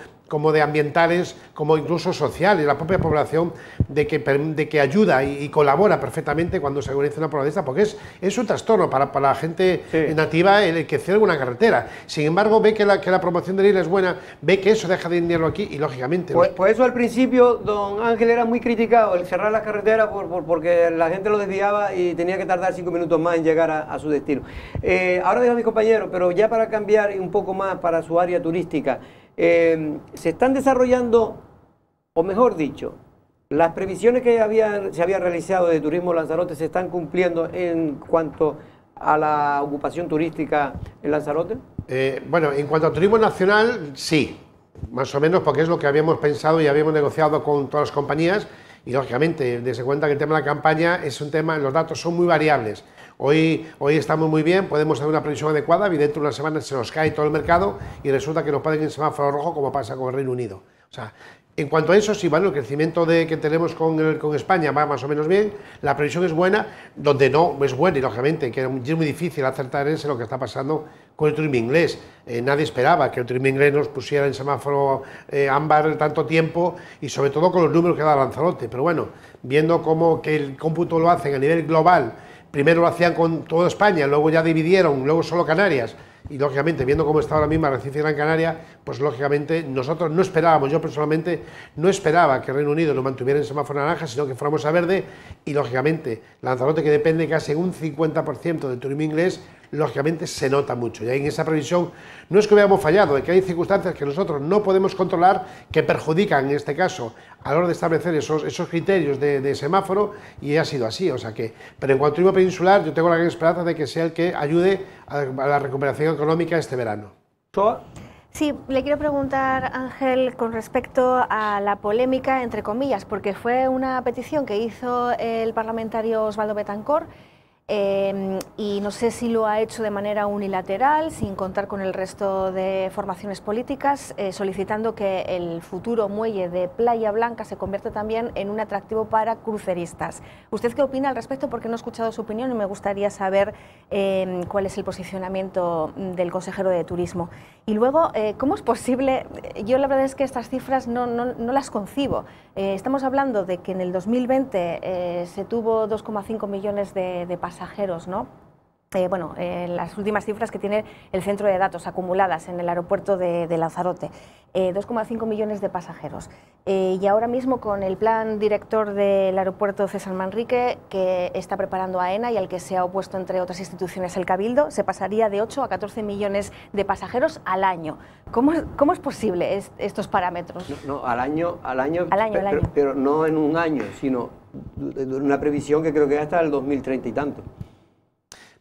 de ambientales, como incluso sociales, la propia población, de que ayuda y colabora perfectamente cuando se organiza una prueba de esta, porque es un trastorno para la gente nativa el que cierre una carretera. Sin embargo, ve que la promoción de la isla es buena, ve que eso deja de dinero aquí, y lógicamente... Pues eso al principio, don Ángel, era muy criticado, el cerrar las carreteras porque la gente lo desviaba y tenía que tardar 5 minutos más en llegar a su destino. Ahora dejo a mis compañeros, pero ya para cambiar un poco más para su área turística, se están desarrollando, o mejor dicho, las previsiones que se habían realizado de Turismo Lanzarote se están cumpliendo en cuanto a la ocupación turística en Lanzarote. Bueno, en cuanto a turismo nacional, sí, más o menos, porque es lo que habíamos pensado y habíamos negociado con todas las compañías. Y lógicamente, desde cuenta que el tema de la campaña es un tema, los datos son muy variables. Hoy estamos muy bien, podemos hacer una previsión adecuada, y dentro de una semana se nos cae todo el mercado y resulta que nos ponen en semáforo rojo, como pasa con el Reino Unido. O sea, en cuanto a eso, sí, bueno, el crecimiento que tenemos con España va más o menos bien, la previsión es buena, donde no es buena, y lógicamente que es muy difícil acertar en lo que está pasando con el turismo inglés. Nadie esperaba que el turismo inglés nos pusiera en semáforo ámbar tanto tiempo, y sobre todo con los números que da Lanzarote. Pero bueno, viendo cómo que el cómputo lo hacen a nivel global, primero lo hacían con toda España, luego ya dividieron, luego solo Canarias, y lógicamente viendo cómo está ahora mismo Arrecife y Gran Canaria, pues lógicamente nosotros no esperábamos, yo personalmente no esperaba que el Reino Unido lo mantuviera en semáforo naranja, sino que fuéramos a verde, y lógicamente Lanzarote, que depende casi en un 50% del turismo inglés, lógicamente se nota mucho, y ahí en esa previsión no es que hubiéramos fallado, es que hay circunstancias que nosotros no podemos controlar, que perjudican en este caso a la hora de establecer esos criterios de semáforo, y ha sido así. O sea que, pero en cuanto a turismo peninsular, yo tengo la gran esperanza de que sea el que ayude a la recuperación económica este verano. Sí, le quiero preguntar, Ángel, con respecto a la polémica, entre comillas, porque fue una petición que hizo el parlamentario Osvaldo Betancourt, y no sé si lo ha hecho de manera unilateral, sin contar con el resto de formaciones políticas, solicitando que el futuro muelle de Playa Blanca se convierta también en un atractivo para cruceristas. ¿Usted qué opina al respecto? Porque no he escuchado su opinión y me gustaría saber cuál es el posicionamiento del consejero de Turismo. Y luego, ¿cómo es posible? Yo la verdad es que estas cifras no las concibo. Estamos hablando de que en el 2020 se tuvo 2,5 millones de pasajeros, ¿no? Las últimas cifras que tiene el centro de datos acumuladas en el aeropuerto de Lanzarote, 2,5 millones de pasajeros. Y ahora mismo con el plan director del aeropuerto César Manrique, que está preparando AENA y al que se ha opuesto entre otras instituciones el Cabildo, se pasaría de 8 a 14 millones de pasajeros al año. ¿Cómo es posible estos parámetros? No, al año, pero no en un año, sino una previsión que creo que hasta el 2030 y tanto.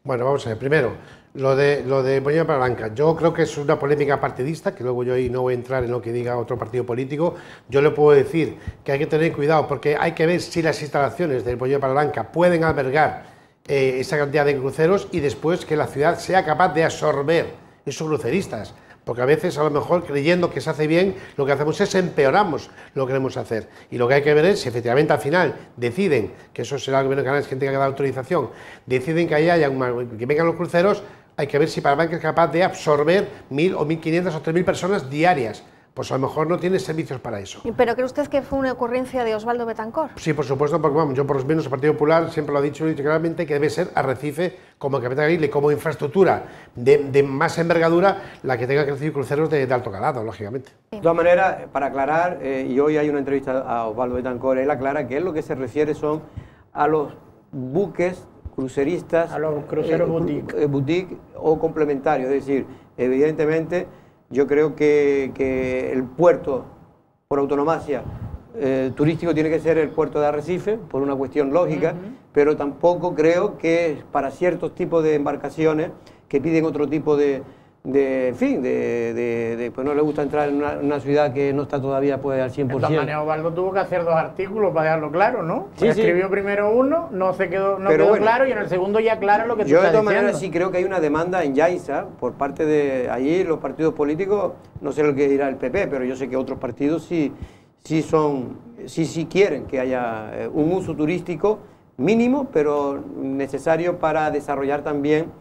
Bueno, vamos a ver, primero, lo de Playa Blanca, yo creo que es una polémica partidista, que luego yo ahí no voy a entrar en lo que diga otro partido político. Yo le puedo decir que hay que tener cuidado, porque hay que ver si las instalaciones del Playa Blanca pueden albergar esa cantidad de cruceros, y después que la ciudad sea capaz de absorber esos cruceristas. Porque a veces, a lo mejor, creyendo que se hace bien, lo que hacemos es empeoramos lo que queremos hacer. Y lo que hay que ver es si efectivamente al final deciden, que eso será el gobierno de Canarias quien tenga que dar autorización, deciden que ahí haya que vengan los cruceros, hay que ver si Parabanca es capaz de absorber 1.000 o 1.500 o 3.000 personas diarias. Pues a lo mejor no tiene servicios para eso. ¿Pero cree usted que fue una ocurrencia de Osvaldo Betancourt? Sí, por supuesto, porque vamos, yo por lo menos el Partido Popular siempre lo ha dicho claramente, que debe ser Arrecife como capital de la isla y como infraestructura de más envergadura la que tenga que recibir cruceros de alto calado, lógicamente. De todas maneras, para aclarar, y hoy hay una entrevista a Osvaldo Betancourt, él aclara que él lo que se refiere son a los buques cruceristas, a los cruceros boutique o complementarios, es decir, evidentemente yo creo que el puerto, por autonomacia, turístico tiene que ser el puerto de Arrecife, por una cuestión lógica, pero tampoco creo que para ciertos tipos de embarcaciones que piden otro tipo pues no le gusta entrar en una ciudad que no está todavía pues al 100%. De todas maneras, Osvaldo tuvo que hacer 2 artículos para dejarlo claro, ¿no? Sí, escribió primero uno, no quedó claro, y en el segundo ya claro lo que tú estás diciendo. Yo de todas maneras sí creo que hay una demanda en Yaiza por parte de allí los partidos políticos, no sé lo que dirá el PP, pero yo sé que otros partidos sí quieren que haya un uso turístico mínimo, pero necesario para desarrollar también,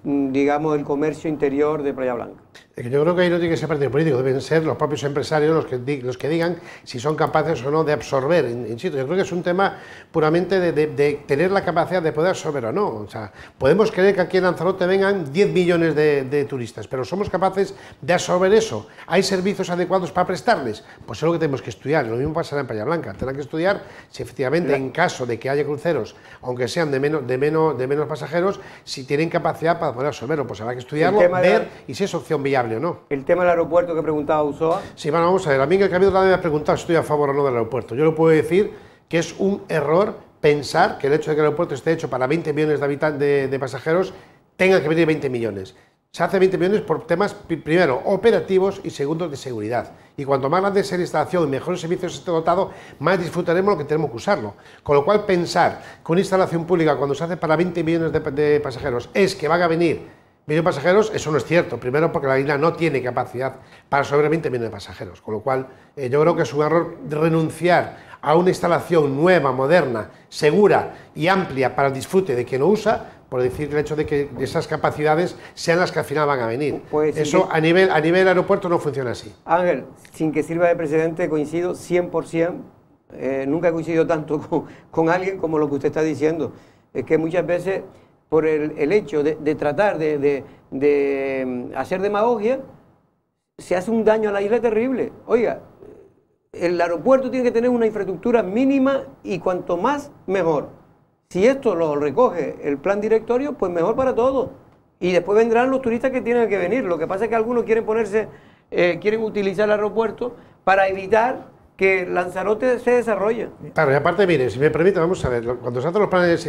digamos, el comercio interior de Playa Blanca. Yo creo que ahí no tiene que ser partido político, deben ser los propios empresarios los que digan si son capaces o no de absorber in situ. Yo creo que es un tema puramente de tener la capacidad de poder absorber o no. O sea, podemos creer que aquí en Lanzarote vengan 10 millones de turistas, pero ¿somos capaces de absorber eso? ¿Hay servicios adecuados para prestarles? Pues es lo que tenemos que estudiar. Lo mismo pasará en Playa Blanca. Tendrán que estudiar si efectivamente en caso de que haya cruceros, aunque sean de menos pasajeros, si tienen capacidad para poder absorberlo. Pues habrá que estudiarlo, ver y si es opción instalación viable o no. El tema del aeropuerto que preguntaba Ulloa. Sí, bueno, vamos a ver, a mí en el Cabildo también me ha preguntado si estoy a favor o no del aeropuerto. Yo le puedo decir que es un error pensar que el hecho de que el aeropuerto esté hecho para 20 millones de pasajeros tenga que venir 20 millones. Se hace 20 millones por temas, primero, operativos y segundo, de seguridad. Y cuanto más grande sea la instalación y mejores servicios esté dotado, más disfrutaremos lo que tenemos que usarlo. Con lo cual, pensar que una instalación pública, cuando se hace para 20 millones de pasajeros, es que van a venir millones de pasajeros, eso no es cierto. Primero, porque la isla no tiene capacidad para sobre 20 millones de pasajeros. Con lo cual, yo creo que es un error de renunciar a una instalación nueva, moderna, segura y amplia para el disfrute de quien lo usa, por decir el hecho de que esas capacidades sean las que al final van a venir. Pues eso a nivel aeropuerto no funciona así. Ángel, sin que sirva de precedente, coincido 100%, nunca he coincidido tanto con alguien como lo que usted está diciendo. Es que muchas veces, por el hecho de tratar de hacer demagogia, se hace un daño a la isla terrible. Oiga, el aeropuerto tiene que tener una infraestructura mínima y cuanto más, mejor. Si esto lo recoge el plan directorio, pues mejor para todos. Y después vendrán los turistas que tienen que venir. Lo que pasa es que algunos quieren quieren utilizar el aeropuerto para evitar que Lanzarote se desarrolle. Claro, y aparte, mire, si me permite, vamos a ver, cuando se hacen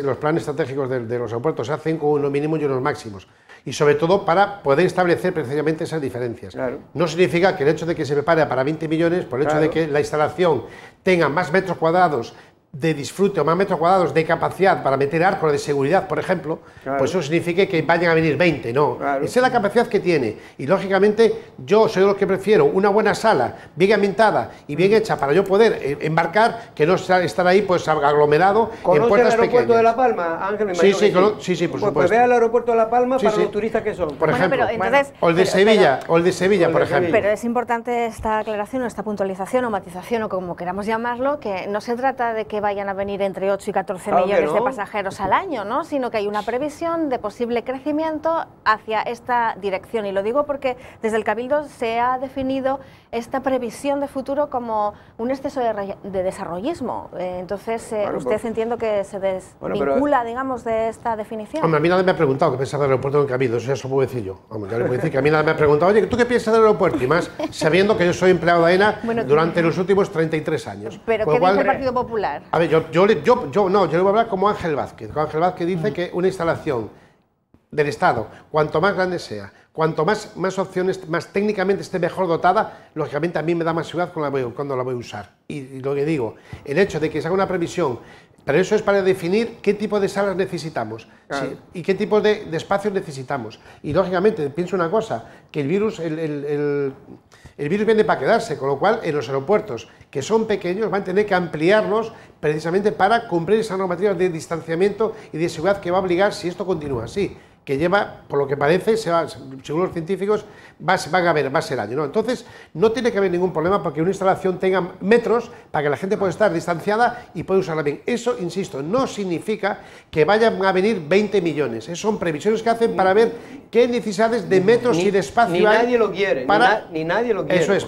los planes estratégicos de los aeropuertos, se hacen con unos mínimos y unos máximos. Y sobre todo para poder establecer precisamente esas diferencias. Claro. No significa que el hecho de que se prepare para 20 millones, por el hecho de que la instalación tenga más metros cuadrados de disfrute o más metros cuadrados de capacidad para meter arcos de seguridad, por ejemplo, pues eso significa que vayan a venir 20, no. Esa es la capacidad que tiene. Y lógicamente yo soy de los que prefiero una buena sala, bien ambientada y bien hecha para yo poder embarcar, que no estar ahí pues aglomerado en puertas pequeñas. ¿Conoce el aeropuerto de La Palma, Ángel? Me sí, sí, por supuesto. Pues vea el aeropuerto de La Palma para los turistas que son. Por ejemplo, o el de Sevilla, por ejemplo. Pero es importante esta aclaración, esta puntualización o matización o como queramos llamarlo, que no se trata de que vayan a venir entre 8 y 14 millones de pasajeros al año, ¿no? Sino que hay una previsión de posible crecimiento hacia esta dirección. Y lo digo porque desde el Cabildo se ha definido esta previsión de futuro como un exceso de desarrollismo. Entonces, usted entiendo que se desvincula, digamos, de esta definición. Hombre, a mí nadie me ha preguntado qué pensaba del aeropuerto del Cabildo, eso ya se lo puedo decir yo. Vamos, ya le puedo decir que a mí nadie me ha preguntado, oye, ¿tú qué piensas del aeropuerto? Y más sabiendo que yo soy empleado de AENA durante los últimos 33 años. ¿Pero qué dice el Partido Popular? A ver, yo le voy a hablar como Ángel Vázquez. Ángel Vázquez dice que una instalación del Estado, cuanto más grande sea, cuanto más opciones, más técnicamente esté mejor dotada, lógicamente a mí me da más seguridad cuando la voy a usar. Y lo que digo, el hecho de que se haga una previsión, pero eso es para definir qué tipo de salas necesitamos, claro, ¿sí? Y qué tipo de espacios necesitamos. Y lógicamente, pienso una cosa, que el virus viene para quedarse, con lo cual en los aeropuertos que son pequeños van a tener que ampliarlos precisamente para cumplir esa normativa de distanciamiento y de seguridad que va a obligar si esto continúa así, que lleva, por lo que parece, según los científicos, va a ser año, ¿no? Entonces, no tiene que haber ningún problema porque una instalación tenga metros para que la gente pueda estar distanciada y pueda usarla bien. Eso, insisto, no significa que vayan a venir 20 millones. Esas son previsiones que hacen para ver qué necesidades de metros y de espacio ni nadie lo quiere, ni nadie lo quiere. Eso es.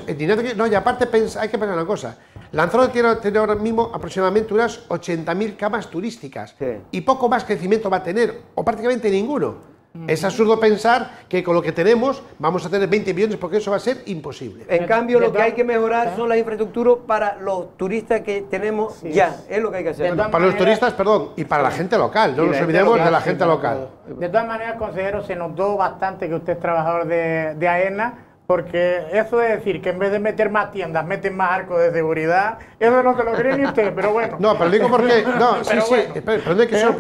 No, y aparte hay que pensar una cosa. Lanzarote tiene ahora mismo aproximadamente unas 80.000 camas turísticas, sí, y poco más crecimiento va a tener, o prácticamente ninguno. Es absurdo pensar que con lo que tenemos vamos a tener 20 millones porque eso va a ser imposible. En cambio, lo que hay que mejorar son las infraestructuras para los turistas que tenemos ya. Es lo que hay que hacer. Para los turistas, perdón, y para la gente local. No nos olvidemos de la gente local. De todas maneras, consejero, se notó bastante que usted es trabajador de AENA, porque eso de decir que en vez de meter más tiendas, meten más arcos de seguridad, eso no se lo cree ni usted, pero bueno. No, pero digo porque... No, sí, bueno, perdón que se lo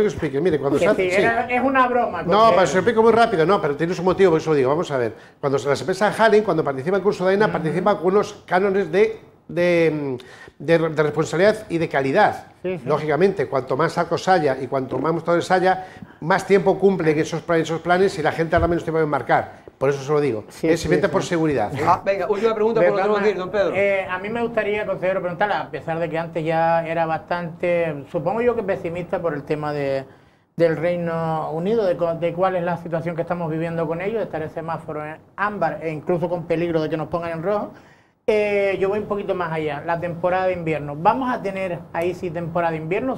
explique, mire, cuando se hace... Sí, es una broma. No, pero se lo explico muy rápido, no, pero tiene su motivo, por eso lo digo, vamos a ver. Cuando las empresas Halley, cuando participa en el curso de AENA, participa con unos cánones de responsabilidad y de calidad. Sí, sí. Lógicamente, cuanto más arcos haya y cuanto más motores haya, más tiempo cumplen esos planes y la gente hará menos tiempo de embarcar. Por eso se lo digo. Sí, es simplemente por seguridad. Venga, última pregunta por lo que tenemos que ir, don Pedro. A mí me gustaría, consejero, preguntarle, a pesar de que antes ya era bastante, supongo yo que pesimista por el tema del Reino Unido, de cuál es la situación que estamos viviendo con ellos, de estar en semáforo en ámbar e incluso con peligro de que nos pongan en rojo. Yo voy un poquito más allá, la temporada de invierno. ¿Vamos a tener ahí sí temporada de invierno?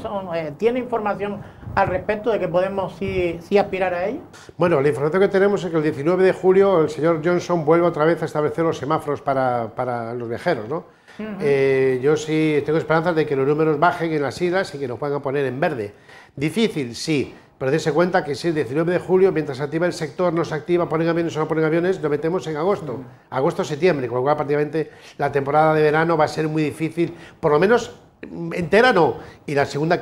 ¿Tiene información al respecto de que podemos sí aspirar a ello? Bueno, la información que tenemos es que el 19 de julio el señor Johnson vuelve otra vez a establecer los semáforos para los viajeros, ¿no? Yo sí tengo esperanzas de que los números bajen en las islas y que nos puedan poner en verde. Difícil, sí, pero dése cuenta que si el 19 de julio, mientras se activa el sector, no se activa, ponen aviones o no ponen aviones, lo metemos en agosto, agosto-septiembre, con lo cual prácticamente la temporada de verano va a ser muy difícil, por lo menos entera no, y la segunda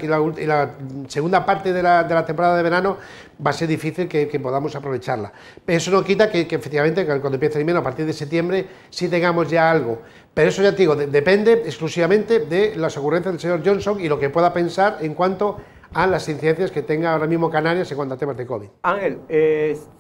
parte de la temporada de verano va a ser difícil que podamos aprovecharla. Eso no quita que efectivamente cuando empiece el invierno, a partir de septiembre, sí tengamos ya algo. Pero eso ya te digo, depende exclusivamente de las ocurrencias del señor Johnson y lo que pueda pensar en cuanto a las incidencias que tenga ahora mismo Canarias en cuanto a temas de COVID. Ángel,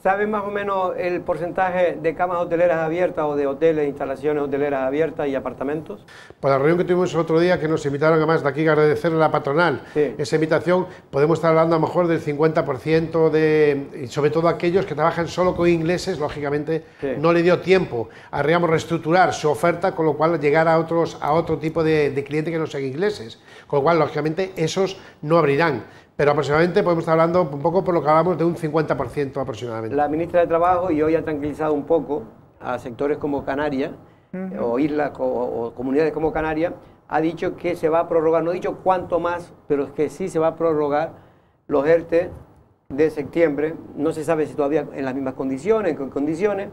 ¿sabes más o menos el porcentaje de camas hoteleras abiertas o de hoteles, instalaciones hoteleras abiertas y apartamentos? Pues la reunión que tuvimos el otro día, que nos invitaron, además de aquí agradecerle a la patronal, sí, esa invitación, podemos estar hablando a lo mejor del 50% y sobre todo aquellos que trabajan solo con ingleses, lógicamente sí, no le dio tiempo a, digamos, reestructurar su oferta, con lo cual llegar a otro tipo de cliente que no sean ingleses, con lo cual lógicamente esos no abrirán. Pero aproximadamente podemos estar hablando un poco por lo que hablamos de un 50% aproximadamente. La ministra de Trabajo y hoy ha tranquilizado un poco a sectores como Canarias, o islas o comunidades como Canarias, ha dicho que se va a prorrogar, no ha dicho cuánto más, pero es que sí se va a prorrogar los ERTE de septiembre, no se sabe si todavía en las mismas condiciones, en qué condiciones,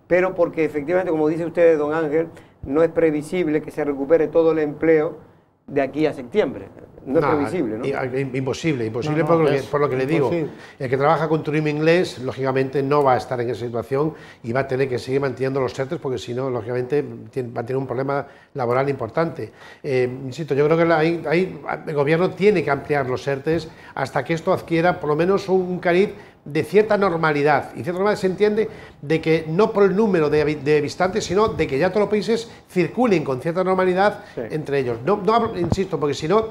pero porque efectivamente, como dice usted, don Ángel, no es previsible que se recupere todo el empleo de aquí a septiembre. No es previsible, ¿no? Imposible por lo que le digo. El que trabaja con turismo inglés, lógicamente no va a estar en esa situación y va a tener que seguir manteniendo los ERTE porque si no, lógicamente va a tener un problema laboral importante. Insisto, yo creo que el gobierno tiene que ampliar los ERTE hasta que esto adquiera por lo menos un cariz de cierta normalidad, y cierta normalidad se entiende de que no por el número de visitantes, sino de que ya todos los países circulen con cierta normalidad entre ellos. No, insisto, porque si no,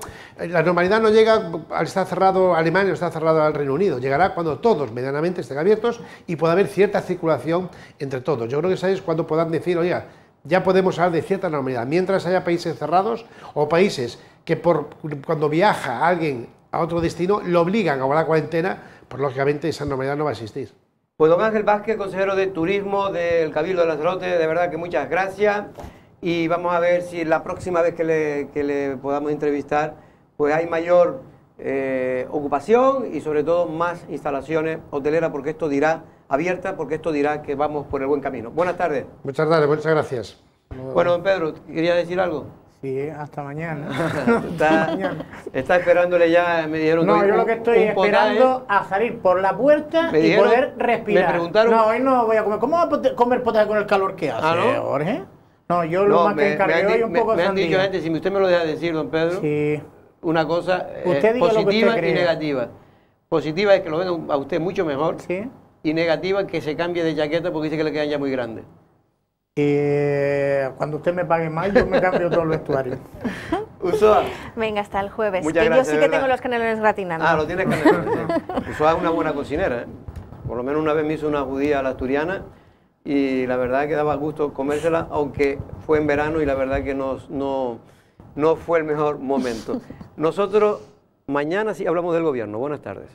la normalidad no llega al estar cerrado Alemania o está cerrado al Reino Unido, llegará cuando todos medianamente estén abiertos y pueda haber cierta circulación entre todos. Yo creo que esa es cuando puedan decir, oiga, ya podemos hablar de cierta normalidad, mientras haya países cerrados o países que cuando viaja alguien a otro destino lo obligan a guardar cuarentena, pues lógicamente esa normalidad no va a existir. Pues don Ángel Vázquez, consejero de Turismo del Cabildo de Lanzarote, de verdad que muchas gracias y vamos a ver si la próxima vez que le podamos entrevistar pues hay mayor ocupación y sobre todo más instalaciones hoteleras porque esto dirá abierta, porque esto dirá que vamos por el buen camino. Buenas tardes. Muchas tardes, muchas gracias. Bueno, don Pedro, ¿quería decir algo? Sí, hasta mañana. Está esperándole ya, me dijeron. No, yo lo que estoy esperando a salir por la puerta y poder respirar. Me preguntaron. No, hoy no voy a comer. ¿Cómo vas a comer potaje con el calor que hace, ¿no? Jorge? No, yo lo más que encargué hoy un poco de sandía. Me han dicho gente, si usted me lo deja decir, don Pedro, sí, una cosa positiva y negativa. Positiva es que lo ven a usted mucho mejor, sí, y negativa que se cambie de chaqueta porque dice que le quedan ya muy grandes. Cuando usted me pague más, yo me cambio todo el vestuario. Usoa. Venga, hasta el jueves. Muchas que gracias, yo sí que tengo los canelones gratinando. Ah, lo tienes canelones. Usoa es una buena cocinera, ¿eh? Por lo menos una vez me hizo una judía a la asturiana y la verdad que daba gusto comérsela, aunque fue en verano y la verdad que no fue el mejor momento. Nosotros mañana sí hablamos del gobierno. Buenas tardes.